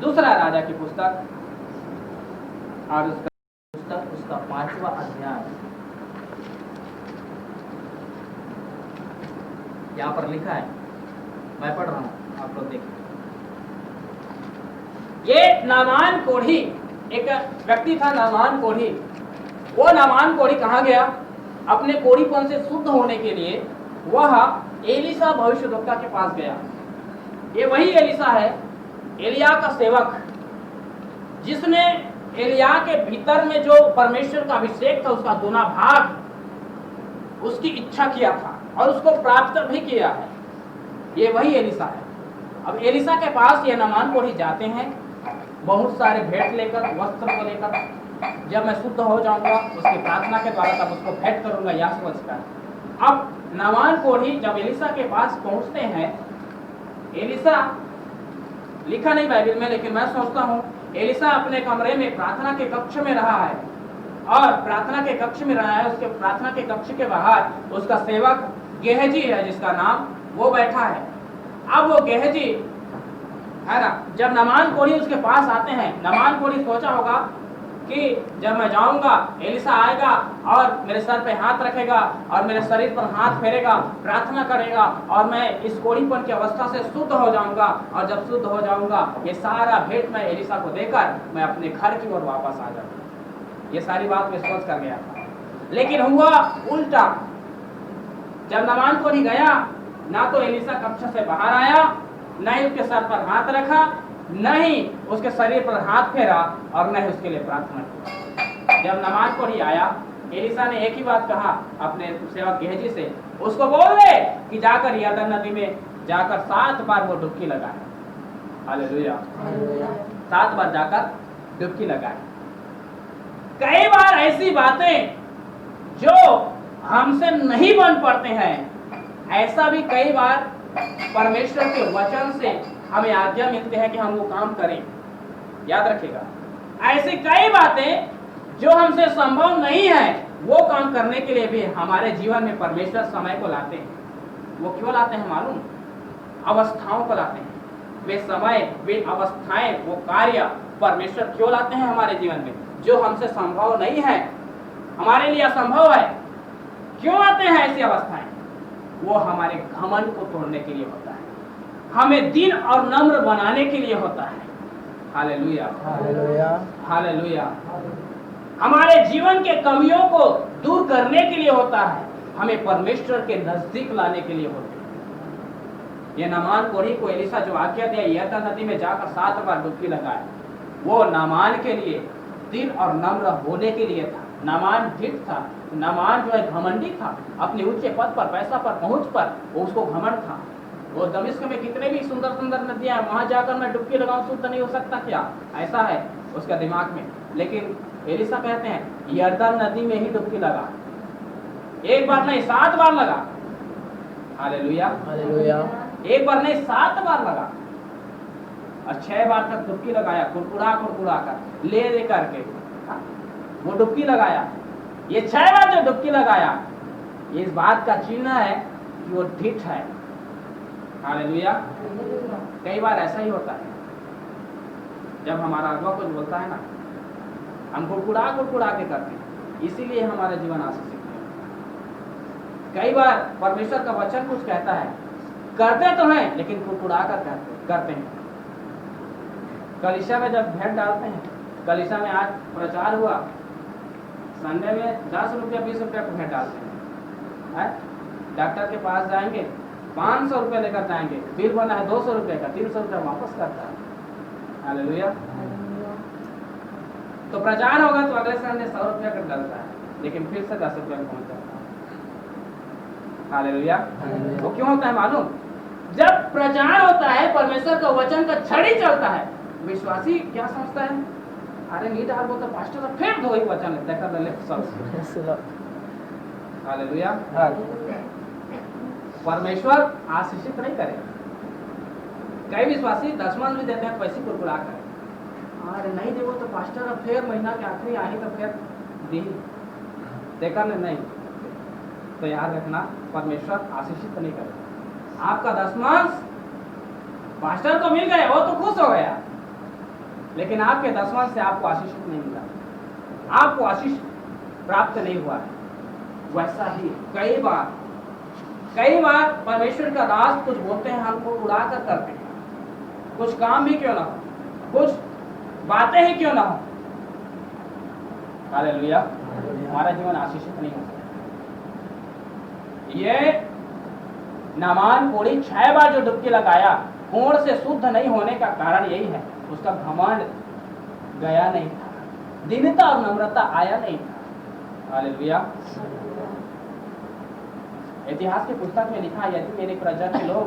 दूसरा राजा की पुस्तक और उसका 5वां अध्याय। यहाँ पर लिखा है, मैं पढ़ रहा हूँ, आप लोग देखिए। ये नामान कोढ़ी, एक व्यक्ति था नामान कोढ़ी। वो नामान कोढ़ी कहाँ गया? अपने कोढ़ीपन से शुद्ध होने के लिए वह एलिसा भविष्यद्वक्ता के पास गया। ये वही एलिसा है, एलिया का सेवक, जिसने एलिया के भीतर में जो परमेश्वर का अभिषेक था, उसका दूना भाग उसकी इच्छा किया था और उसको प्राप्त भी किया है। ये वही एलिसा है। अब एलिसा के पास ये नामान कोढ़ी जाते हैं, बहुत सारे भेंट लेकर, वस्त्र को लेकर। जब मैं शुद्ध हो जाऊंगा उसकी प्रार्थना के द्वारा तब उसको भेंट करूंगा, यह सोचकर। अब नामान कोढ़ी जब एलिसा के पास पहुंचते हैं, एलिसा, लिखा नहीं बाइबल में लेकिन मैं सोचता हूँ एलिसा अपने कमरे में प्रार्थना के कक्ष में रहा है और प्रार्थना के कक्ष में रहा है। उसके प्रार्थना के कक्ष के बाहर उसका सेवक गेहजी है, जिसका नाम, वो बैठा है। अब वो गेहजी है ना, जब नामान कोढ़ी उसके पास आते हैं, नामान कोढ़ी सोचा होगा कि जब मैं जाऊंगा एलिसा आएगा और मेरे सर पे हाथ रखेगा और मेरे शरीर पर हाथ फेरेगा, प्रार्थना करेगा और मैं इस कोढ़ीपन की अवस्था से शुद्ध हो जाऊंगा और जब शुद्ध हो जाऊंगा ये सारा भेंट मैं एलिसा को देकर मैं अपने घर की ओर वापस आ जाऊंगा। ये सारी बात मैं सोच कर गया था, लेकिन हुआ उल्टा। जब नामान कोढ़ी गया, ना तो एलिसा कक्ष से बाहर आया, न ही उसके सर पर हाथ रखा, न ही उसके शरीर पर हाथ फेरा और न ही उसके लिए प्रार्थना की। जब नामान कोढ़ी आया, एलिसा ने एक ही बात कहा अपने सेवक गेहजी से, उसको बोल दे कि जाकर यरदन नदी में जाकर 7 बार वो डुबकी लगाए। हालेलुया, 7 बार जाकर डुबकी लगाए। कई बार ऐसी बातें जो हमसे नहीं बन पड़ते हैं, ऐसा भी कई बार परमेश्वर के वचन से हमें आज्ञा मिलते हैं कि हम वो काम करें। याद रखिएगा, ऐसी कई बातें जो हमसे संभव नहीं है, वो काम करने के लिए भी हमारे जीवन में परमेश्वर समय को लाते हैं। वो क्यों लाते हैं मालूम? अवस्थाओं को लाते हैं। वे समय, वे अवस्थाएं, वो कार्य परमेश्वर क्यों लाते हैं हमारे जीवन में, जो हमसे संभव नहीं है, हमारे लिए असंभव है। क्यों आते हैं ऐसी अवस्थाएं? वो हमारे घमंड को तोड़ने के लिए होता है, हमें दीन और नम्र बनाने के लिए होता है। Hallelujah, hallelujah, hallelujah. हमारे जीवन के कमियों को दूर करने के लिए होता है, हमें परमेश्वर के नजदीक लाने के लिए होता है। ये नामान कोढ़ी को एलिसा जो आज्ञा दिया यरदन नदी में जाकर 7 बार डुबकी लगाए, वो नामान के लिए दीन और नम्र होने के लिए था। नामान ढीठ था, नामान जो है घमंडी था, अपने ऊंचे पद पर, पैसा पर पहुंच पर उसको घमंड था। वो दमिश्क में कितने भी सुंदर सुंदर नदियां हैं, वहां जाकर मैं डुबकी लगाऊं शुद्ध नहीं हो सकता क्या? ऐसा है उसका दिमाग में। लेकिन एलिशा कहते हैं यरदन नदी में ही डुबकी लगा, एक बार नहीं 7 बार लगा। Hallelujah, hallelujah. एक बार नहीं 7 बार लगा और 6 बार तक डुबकी लगाया, कुड़कुड़ा कुड़कुड़ा कर ले दे करके वो डुबकी लगाया। ये 6 बार जो डुबकी लगाया, इस बात का चिन्ह है कि वो ढिठ है। हालेलुया। कई बार ऐसा ही होता है, जब हमारा अगवा कुछ बोलता है ना, हम कुड़कुड़ा कुड़कुड़ा के करते हैं, इसीलिए हमारा जीवन आशीषित नहीं होता। कई बार परमेश्वर का वचन कुछ कहता है, करते तो हैं लेकिन कुड़कुड़ा कर करते हैं। कलीसिया में जब भेंट डालते हैं, कलीसिया में आज प्रचार हुआ, संडे में 10 रुपया 20 रुपया को भेंट डालते हैं। डॉक्टर के पास जाएंगे, 500 रुपये लेकर जाएंगे, बिल बना है 200 रुपये का, 300 रुपया वापस करता है। हालेलुया। तो प्रचार होगा तो अगले संडे 100 रुपया का डलता है, लेकिन फिर से 10 रुपया में पहुंच जाता है। हालेलुया। वो क्यों होता है मालूम? जब प्रचार होता है, परमेश्वर का वचन का छड़ी चलता है, विश्वासी क्या समझता है, अरे नहीं डाल वो तो पास्टर का फिर दो ही वचन देखा ले सब। हालेलुया। परमेश्वर आशीषित नहीं करेगा। कई विश्वासी दशमांश भी देते हैं पैसे कुरकुरा कर, अरे नहीं देवो तो पास्टर अब फिर महीना के आखिरी आई तो फिर दी देखा नहीं। तो याद रखना, परमेश्वर आशीषित नहीं करेगा। आपका दशमांश पास्टर को मिल गया, वो तो खुश हो गया, लेकिन आपके दशमांश से आपको आशीषित नहीं मिला, आपको आशीष प्राप्त नहीं हुआ है। वैसा ही कई बार परमेश्वर का दास कुछ बोलते हैं, हमको उड़ा कर करते हैं, कुछ काम भी क्यों ना हो, कुछ बातें ही क्यों ना हो। हालेलुया। हमारा जीवन आशीषित नहीं हो सकता। ये नामान कोढ़ी 6 बार जो डुबकी लगाया, कोढ़ से शुद्ध नहीं होने का कारण यही है, उसका घमंड गया नहीं था, दीनता और नम्रता आया नहीं था। हालेलुया। इतिहास की पुस्तक में लिखा, यदि मेरी प्रजा के लोग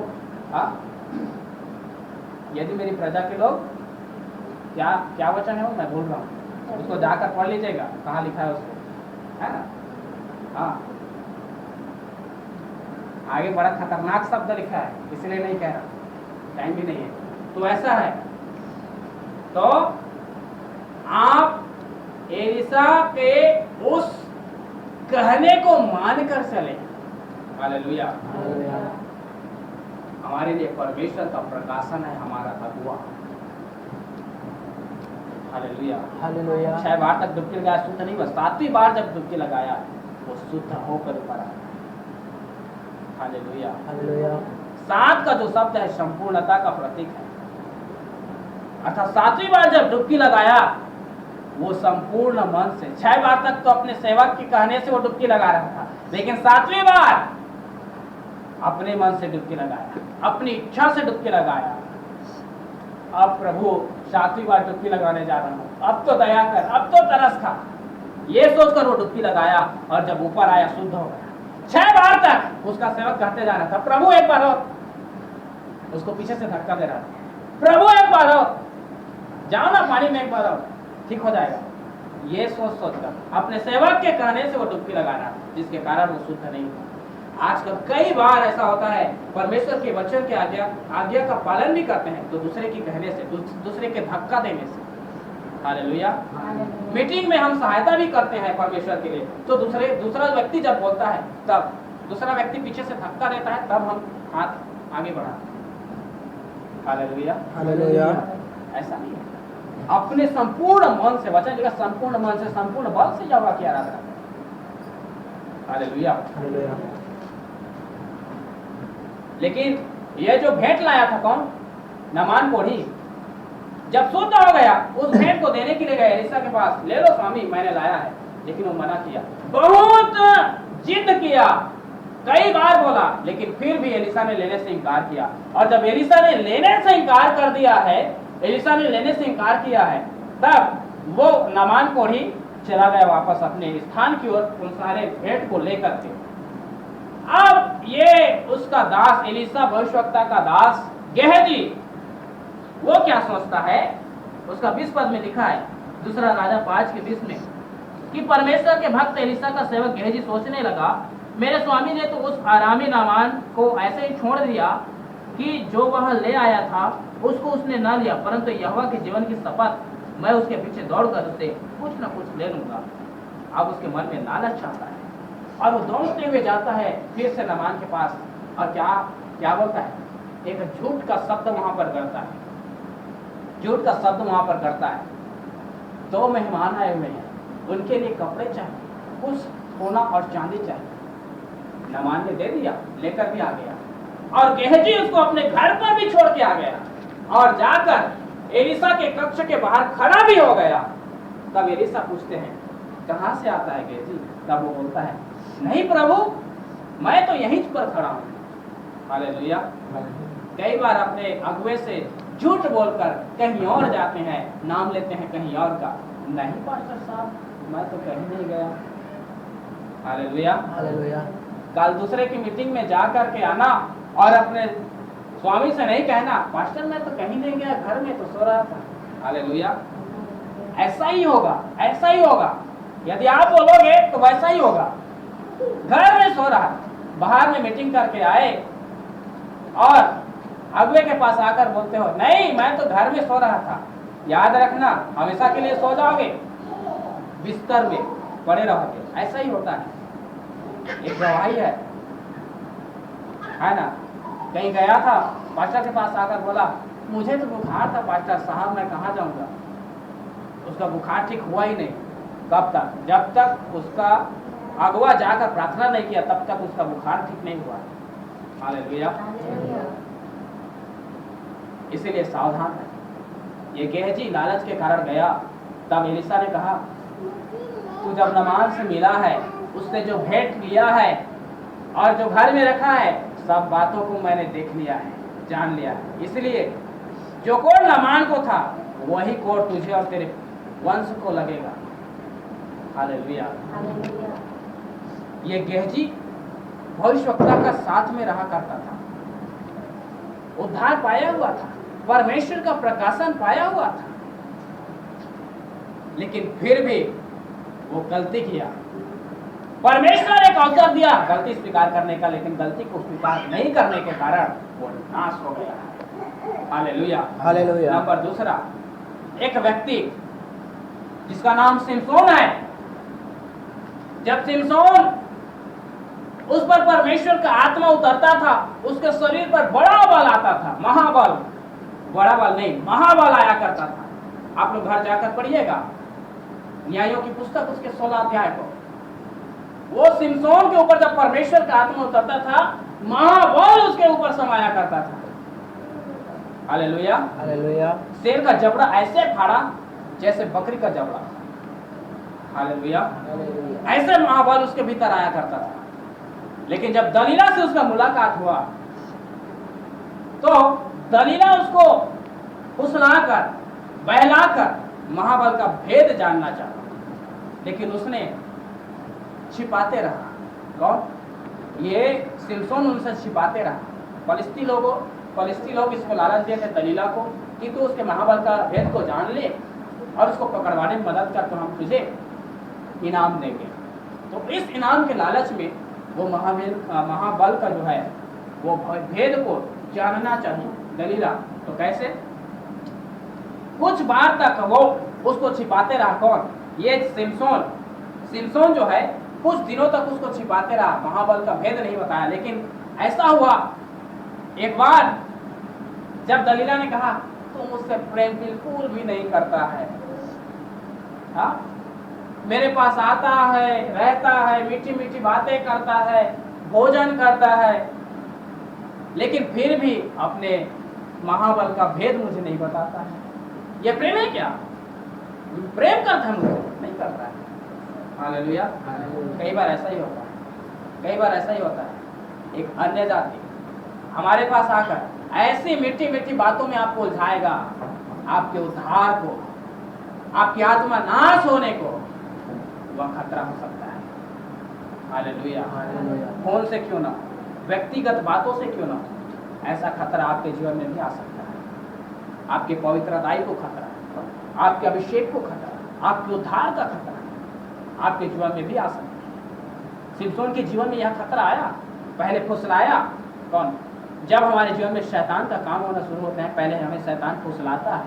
यदि मेरी प्रजा के लोग क्या वचन है वो मैं भूल रहा हूँ, उसको जाकर पढ़ लीजिएगा, कहाँ लिखा है उसको, है ना? हाँ, आगे बड़ा खतरनाक शब्द लिखा है, इसलिए नहीं कह रहा, टाइम भी नहीं है। तो ऐसा है, तो आप एलिशा के उस कहने को मानकर चले। हालेलुया। हमारे लिए परमेश्वर का प्रकाशन है हमारा अगुआ। हालेलुया। हालेलुया। 6 बार तक डुबकी लगाया, शुद्ध नहीं हुआ, 7वीं बार जब डुबकी लगाया वो शुद्ध होकर ऊपर आया। हालेलुया। हालेलुया। 7 का जो शब्द है संपूर्णता का प्रतीक है, अर्थात 7वीं बार जब डुबकी लगाया वो संपूर्ण मन से, 6 बार तक तो अपने सेवक के कहने से वो डुबकी लगा रहा था, लेकिन 7वीं बार अपने मन से डुबकी लगाया, अपनी इच्छा से डुबकी लगाया। अब प्रभु 7वीं बार डुबकी लगाने जा रहा हूं, अब तो दया कर, अब तो तरस खा, ये सोचकर वो डुबकी लगाया, और जब ऊपर आया शुद्ध हो गया। 6 बार तक उसका सेवक कहते जा रहा था, प्रभु एक बार और, उसको पीछे से धक्का दे रहा था, प्रभु एक बार और, जाओ ना पानी में एक बार और, ठीक हो जाएगा। ये सोचकर अपने सेवक के कहने से वो डुबकी लगा रहा, जिसके कारण वो शुद्ध नहीं हुआ। आजकल कई बार ऐसा होता है, परमेश्वर के वचन के आज्ञा का पालन भी करते हैं, तो दूसरे की कहने से, दूसरे के धक्का देने से। हालेलुया। मीटिंग में हम सहायता भी करते हैं परमेश्वर के लिए, तो दूसरा व्यक्ति जब बोलता है, तब दूसरा व्यक्ति पीछे से धक्का देता है, तब हम हाथ आगे बढ़ाते हैं। हालेलुया। हालेलुया। ऐसा नहीं है, अपने संपूर्ण मन से, वचन लिखा संपूर्ण मन से, संपूर्ण बल से यहोवा की आराधना करें। हालेलुया। हालेलुया। लेकिन ये जो भेंट लाया था कौन? नामान कोढ़ी, जब शुद्ध हो गया, उस भेंट को देने के लिए गए एलिशा के पास, ले लो स्वामी मैंने लाया है, लेकिन वो मना किया, बहुत जिद किया, कई बार बोला, लेकिन फिर भी एलिशा ने लेने से इनकार किया। और जब एलिशा ने लेने से इनकार कर दिया है, एलिशा ने लेने से इनकार किया है, तब वो नामान कोढ़ी चला गया वापस अपने स्थान की ओर उन सारे भेंट को लेकर के। अब ये उसका दास एलीशा भविष्यवक्ता का दास गेहजी, वो क्या सोचता है, उसका 20 पद में लिखा है, दूसरा राजा 5 के 20 में, कि परमेश्वर के भक्त एलीशा का सेवक गेहजी सोचने लगा, मेरे स्वामी ने तो उस आरामी नामान को ऐसे ही छोड़ दिया कि जो वह ले आया था उसको उसने न लिया, परंतु यहोवा के जीवन की शपथ मैं उसके पीछे दौड़कर उससे कुछ न कुछ ले लूंगा। अब उसके मन में लालच आता है और वो दौड़ते हुए जाता है फिर से नामान के पास, और क्या बोलता है, एक झूठ का शब्द वहां पर करता है, झूठ का शब्द वहां पर करता है। 2 मेहमान आए हुए हैं, उनके लिए कपड़े चाहिए, कुछ सोना और चांदी चाहिए। नामान ने दे दिया, लेकर भी आ गया, और गेहजी उसको अपने घर पर भी छोड़ के आ गया और जाकर एलीशा के कक्ष के बाहर खड़ा भी हो गया। तब एलीशा पूछते हैं, कहां से आता है गेहजी? तब वो बोलता है, नहीं प्रभु, मैं तो यहीं पर खड़ा हूं। हालेलुया। कई बार अपने अगुवे से झूठ बोलकर कहीं और जाते हैं, नाम लेते हैं कहीं और का। नहीं पास्टर साहब, मैं तो कहीं नहीं गया। हालेलुया। हालेलुया। कल दूसरे की मीटिंग में जा करके आना और अपने स्वामी से नहीं कहना, पास्टर मैं तो कहीं नहीं गया, घर में तो सो रहा था। हालेलुया। ऐसा ही होगा, ऐसा ही होगा। यदि आप बोलोगे तो वैसा ही होगा। घर में सो रहा, बाहर में मीटिंग करके आए और अगुवे के पास आकर बोलते हो, नहीं मैं तो घर में सो रहा था। याद रखना, हमेशा के लिए सो जाओगे, बिस्तर में पड़े रहोगे। ऐसा ही होता है। एक गवाही है ना, कहीं गया था, पास्टर के पास आकर बोला, मुझे तो बुखार था पास्टर साहब, मैं कहाँ जाऊंगा। उसका बुखार ठीक हुआ ही नहीं। कब तक? जब तक उसका अगुवा जाकर प्रार्थना नहीं किया, तब तक उसका बुखार ठीक नहीं हुआ। हालेलुया। इसीलिए सावधान है। ये गेहजी लालच के कारण गया। तब एलीशा ने कहा, तू जब नामान से मिला है, उसने जो भेंट लिया है और जो घर में रखा है, सब बातों को मैंने देख लिया है, जान लिया है। इसलिए जो कोड नामान को था वही कोड तुझे और तेरे वंश को लगेगा। हालेलुया। ये गेहजी भविष्यवक्ता का साथ में रहा करता था, उद्धार पाया हुआ था, परमेश्वर का प्रकाशन पाया हुआ था, लेकिन फिर भी वो गलती किया। परमेश्वर ने एक अवसर दिया गलती स्वीकार करने का, लेकिन गलती को स्वीकार नहीं करने के कारण वो नाश हो गया। हालेलुया। हालेलुया। नंबर दूसरा, एक व्यक्ति जिसका नाम सिमसोन है। जब सिमसोन उस पर परमेश्वर का आत्मा उतरता था, उसके शरीर पर बड़ा बल आता था, महाबल, बड़ा बल नहीं, महाबल आया करता था। आप लोग घर जाकर पढ़िएगा न्यायों की पुस्तक, उसके 16 अध्याय को। वो सिमसोन के ऊपर जब परमेश्वर का आत्मा उतरता था, महाबल उसके ऊपर समाया करता था। हालेलुया। हालेलुया। शेर का जबड़ा ऐसे फाड़ा जैसे बकरी का जबड़ा। हालेलुया। ऐसे महाबल उसके भीतर आया करता था। लेकिन जब दलीला से उसका मुलाकात हुआ तो दलीला उसको फुसलाकर, बहलाकर महाबल का भेद जानना चाहा, लेकिन उसने छिपाते रहा। कौन? ये सिमसोन उनसे छिपाते रहा। फलिस्ती लोग इसको लालच दिए थे दलीला को कि तू उसके महाबल का भेद को जान ले और उसको पकड़वाने में मदद कर, तो हम तुझे इनाम देंगे। तो इस इनाम के लालच में वो महाबल का जो है वो भेद को जानना चाहिए दलीला। तो कैसे? कुछ बार तक वो उसको छिपाते रहा। कौन? ये सिमसोन जो है कुछ दिनों तक उसको छिपाते रहा, महाबल का भेद नहीं बताया। लेकिन ऐसा हुआ एक बार जब दलीला ने कहा, तुम मुझसे प्रेम बिल्कुल भी नहीं करता है, हाँ? मेरे पास आता है, रहता है, मीठी मीठी बातें करता है, भोजन करता है, लेकिन फिर भी अपने महाबल का भेद मुझे नहीं बताता है। यह प्रेम है क्या? प्रेम करता है मुझे? नहीं करता है। हालेलुया। कई बार ऐसा ही होता है, कई बार ऐसा ही होता है। एक अन्य जाति हमारे पास आकर ऐसी मीठी मीठी बातों में आपको उलझाएगा, आपके उद्धार को, आपकी आत्मा नाश होने को वह खतरा हो सकता है। हालेलुया। फोन से क्यों ना, व्यक्तिगत बातों से क्यों ना, ऐसा खतरा आपके जीवन में भी आ सकता है। आपके पवित्रताई को खतरा है, आपके अभिषेक को खतरा है, आपके उद्धार का खतरा है, आपके जीवन में भी आ सकता है। सिमसोन के जीवन में यह खतरा आया। पहले फुसलाया कौन? जब हमारे जीवन में शैतान का काम होना शुरू होता है, पहले हमें शैतान फुसलाता है,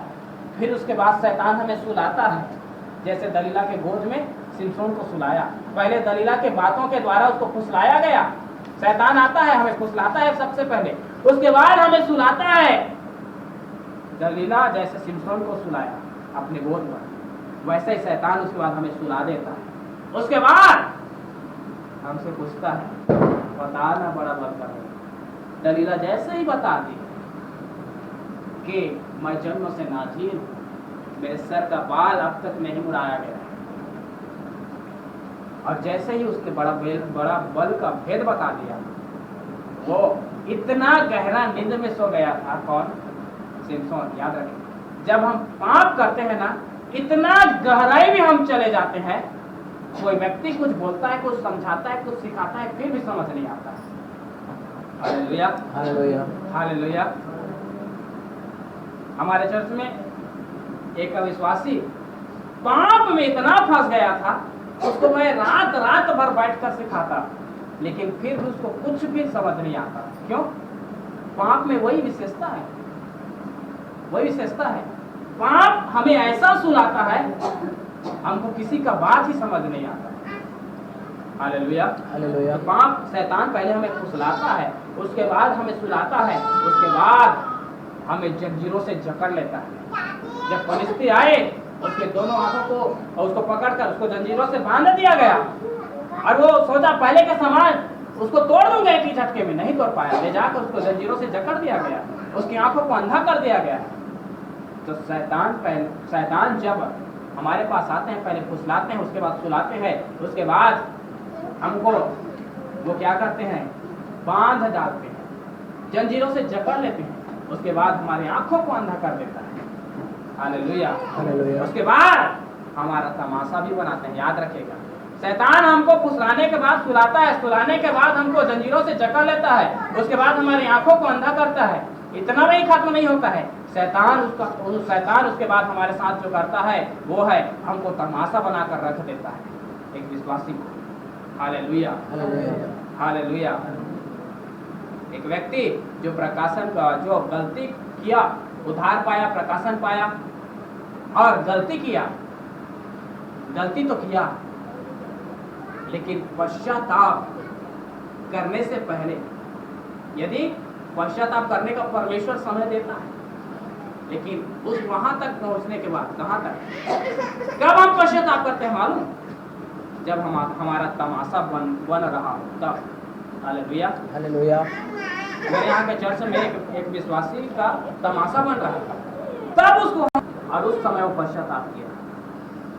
फिर उसके बाद शैतान हमें सुलाता है। जैसे दलीला के गोद में सिमसोन को सुलाया, पहले दलीला के बातों के द्वारा उसको फुसलाया गया। शैतान आता है, हमें फुसलाता है सबसे पहले, उसके बाद हमें सुलाता है। दलीला जैसे सिमसोन को सुलाया अपने गोद में, वैसे ही शैतान उसके बाद हमें सुला देता है। उसके बाद हमसे पूछता है बताना बड़ा बल कर। दलीला जैसे ही बता दी कि मैं जन्म से नाजीर हूं, मेरे सर का बाल अब तक नहीं मुड़ाया गया, और जैसे ही उसने बड़ा बल का भेद बता दिया, वो इतना गहरा नींद में सो गया था। कौन? सिमसोन। याद रखें, जब हम पाप करते हैं ना, इतना गहराई में हम चले जाते हैं, कोई व्यक्ति कुछ बोलता है, कुछ समझाता है, कुछ सिखाता है, फिर भी समझ नहीं आता। Hallelujah, hallelujah, hallelujah. हमारे चर्च में एक अविश्वासी पाप में इतना फंस गया था, उसको मैं रात भर बैठकर सिखाता, लेकिन फिर भी उसको कुछ भी समझ नहीं आता। क्यों? पाप में वही विशेषता है, वही विशेषता है। पाप हमें ऐसा सुलाता है, हमको किसी का बात ही समझ नहीं आता। Hallelujah, hallelujah. पाप शैतान पहले हमें फुसलाता है, उसके बाद हमें सुलाता है, उसके बाद हमें जंजीरों से जकड़ लेता है। जब फलिस्ती आए, उसके दोनों हाथों को और उसको पकड़कर उसको जंजीरों से बांध दिया गया, और वो सोचा पहले के समान उसको तोड़ दूंगा एक ही झटके में, नहीं तोड़ पाया। ले जाकर उसको जंजीरों से जकड़ दिया गया, उसकी आंखों को अंधा कर दिया गया। तो शैतान जब हमारे पास आते हैं, पहले फुसलाते हैं, उसके बाद सुलाते हैं, उसके बाद हमको वो क्या करते हैं? बांध डालते हैं, जंजीरों से जकड़ लेते हैं, उसके बाद हमारी आंखों को अंधा कर देता है। Hallelujah, hallelujah. उसके बाद हमारा तमाशा भी बनाते हैं। याद रखिएगा, शैतान हमको फुसलाने के बाद सुलाता है, सुलाने के बाद हमको जंजीरों से जकड़ लेता है, उसके बाद हमारी आंखों को अंधा करता है। इतना भी खत्म नहीं होता है, शैतान उसके बाद हमारे साथ जो करता है वो है हमको तमाशा बनाकर रख देता है एक विश्वासी को। Hallelujah, hallelujah. एक व्यक्ति जो जो गलती किया, उद्धार पाया, प्रकाशन पाया, और गलती तो किया, लेकिन पश्चाताप करने से पहले, यदि पश्चाताप करने का परमेश्वर समय देता है, लेकिन उस वहां तक पहुंचने के बाद कहां तक, कब हम पश्चाताप करते हैं मालूम? जब हमारा तमाशा बन रहा हो, तब। Hallelujah, hallelujah. मेरे यहाँ के चर्च में एक विश्वासी का तमाशा बन रहा था, तब उसको, और उस समय वो पश्चाताप किया।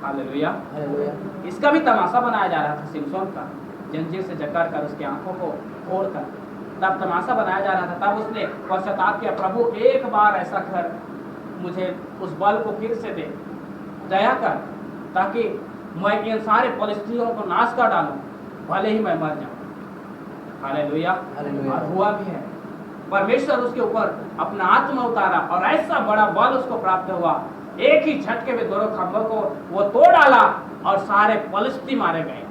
Hallelujah, hallelujah. इसका भी तमाशा बनाया जा रहा था, सिमसोन का, जंजीर से जकड़ कर उसकी आंखों को फोड़कर, तब तमाशा बनाया जा रहा था। तब उसने पश्चाताप किया, प्रभु एक बार ऐसा कर, मुझे उस बल को फिर से दे, दया कर, ताकि मैं इन सारे फलिस्तीनियों को नाश कर डालूं, भले ही मैं मर जाऊं। Hallelujah, hallelujah. और हुआ भी है, परमेश्वर उसके ऊपर अपना आत्मा उतारा, और ऐसा बड़ा बल उसको प्राप्त हुआ, एक ही झटके में दोनों खंभों को वो तोड़ डाला, और सारे फलिस्ती मारे गए।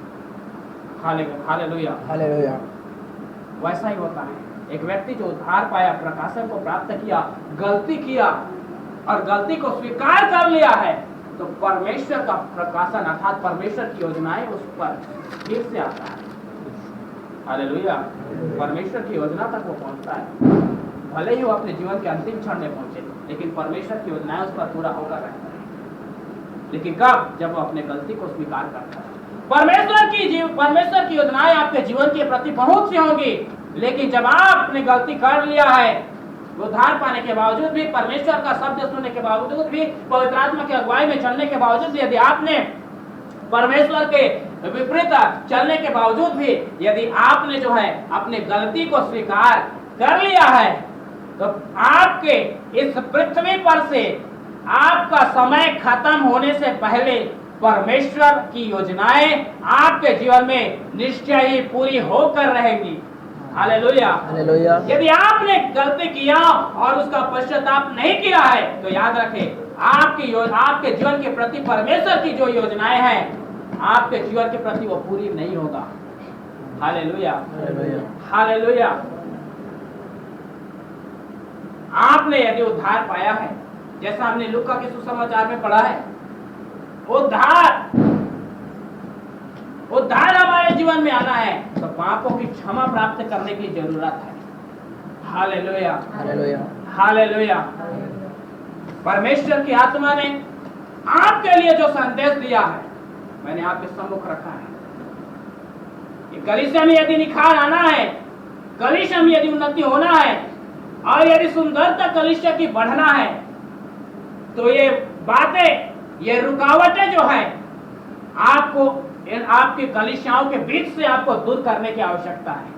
Hallelujah, hallelujah. वैसा ही होता है, एक व्यक्ति जो उद्धार पाया, प्रकाशन को प्राप्त किया, गलती किया और गलती को स्वीकार कर लिया है, तो परमेश्वर का प्रकाशन अर्थात परमेश्वर की योजनाएं उस पर फिर से आता है। हालेलुया, परमेश्वर की योजना तक वो पहुंचता है, भले ही वो अपने जीवन के अंतिम क्षण में पहुंचे, लेकिन परमेश्वर की योजनाएं उस पर पूरा होकर रहता है। लेकिन कब? जब वो अपने गलती को स्वीकार करता है। परमेश्वर की योजनाएं आपके जीवन के प्रति बहुत सी होंगी, लेकिन जब आपने गलती कर लिया है, उद्धार पाने के बावजूद भी, परमेश्वर का शब्द सुनने के बावजूद भी, पवित्र आत्मा की अगुवाई में चलने के बावजूद भी, यदि आपने परमेश्वर के विपरीत चलने के बावजूद भी यदि आपने जो है अपने गलती को स्वीकार कर लिया है, तो आपके इस पृथ्वी पर से आपका समय खत्म होने से पहले परमेश्वर की योजनाएं आपके जीवन में निश्चय ही पूरी होकर रहेंगी। हालेलुया। हालेलुया। यदि आपने गलती किया और उसका पश्चाताप नहीं किया है तो याद रखें, आपके जीवन के प्रति परमेश्वर की जो योजनाएं हैं आपके जीवन के प्रति वो पूरी नहीं होगा। हालेलुया। हालेलुया। हालेलुया। आपने यदि उद्धार पाया है, जैसा हमने लूका के सुसमाचार में पढ़ा है, उद्धार हमारे जीवन में आना है तो पापों की क्षमा प्राप्त करने की जरूरत है। हालेलुया। हालेलुया। हालेलुया। परमेश्वर की आत्मा ने आपके लिए जो संदेश दिया है मैंने आपके सम्मुख रखा है। कि कलीसिया में यदि निखार आना है, कलीसिया में यदि उन्नति होना है और यदि सुंदरता कलीसिया की बढ़ना है तो ये बातें, ये रुकावटें जो है आपको आपकी कलीसियाओं के बीच से आपको दूर करने की आवश्यकता है।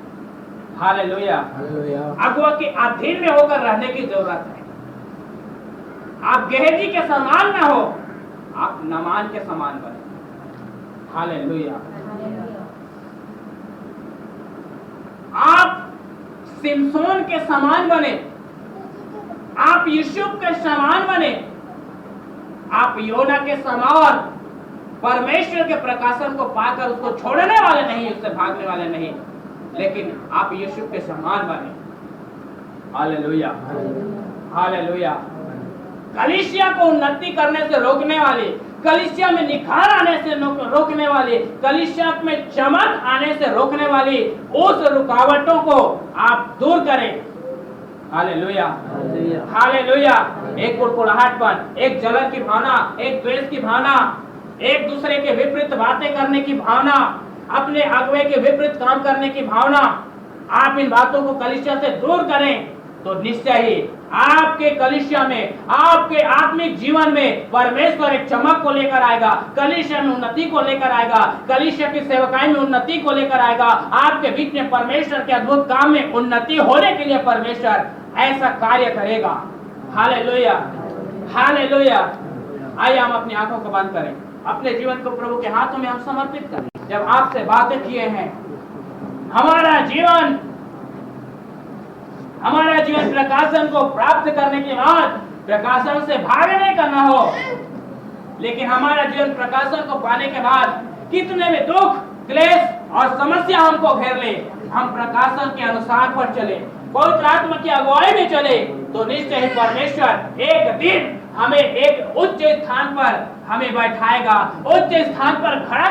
हालेलुया। हालेलुया। अगुआ के अधीन में होकर रहने की जरूरत है। आप गेहजी के समान ना हो, आप नमान के समान बने। हालेलुया। आप सिमसोन के समान बने, आप यूसुफ के समान बने, आप योना के समान परमेश्वर के प्रकाशन को पाकर उसको छोड़ने वाले नहीं, उससे भागने वाले नहीं, लेकिन आप यूसुफ के समान बने। हालेलुया। हालेलुया। कलीसिया को उन्नति करने से रोकने वाले, कलीसिया में निखार आने से रोकने वाले, कलीसिया में चमक आने से रोकने वाली उस रुकावटों को आप दूर करें। हालेलुया। हालेलुया। एक कुड़कुड़ाहटपन, एक जलन की भावना, एक द्वेष की भावना, एक दूसरे के विपरीत बातें करने की भावना, अपने अगुवे के विपरीत काम करने की भावना, आप इन बातों को कलीसिया से दूर करें तो निश्चय ही आपके कलीसिया में, आपके आत्मिक जीवन में परमेश्वर एक चमक को लेकर आएगा, कलीसिया में उन्नति को लेकर आएगा, कलीसिया की सेवकाई में उन्नति को लेकर आएगा। आपके बीच में परमेश्वर के अद्भुत काम में उन्नति होने के लिए परमेश्वर ऐसा कार्य करेगा। हालेलुया। हालेलुया। आइए हम अपनी आंखों को बंद करें, अपने जीवन को प्रभु के हाथों में हम समर्पित करें। जब आपसे बातें किए हैं, हमारा जीवन प्रकाशन को प्राप्त करने के बाद प्रकाशन से भागने का ना हो, लेकिन हमारा जीवन प्रकाशन को पाने के बाद कितने भी दुख, क्लेश और समस्या हमको घेर ले, हम प्रकाशन के अनुसार पर चले, पवित्र आत्मा की अगुवाई में चले, तो निश्चय ही परमेश्वर एक दिन हमें एक उच्च स्थान पर हमें बैठाएगा, उच्च स्थान पर खड़ा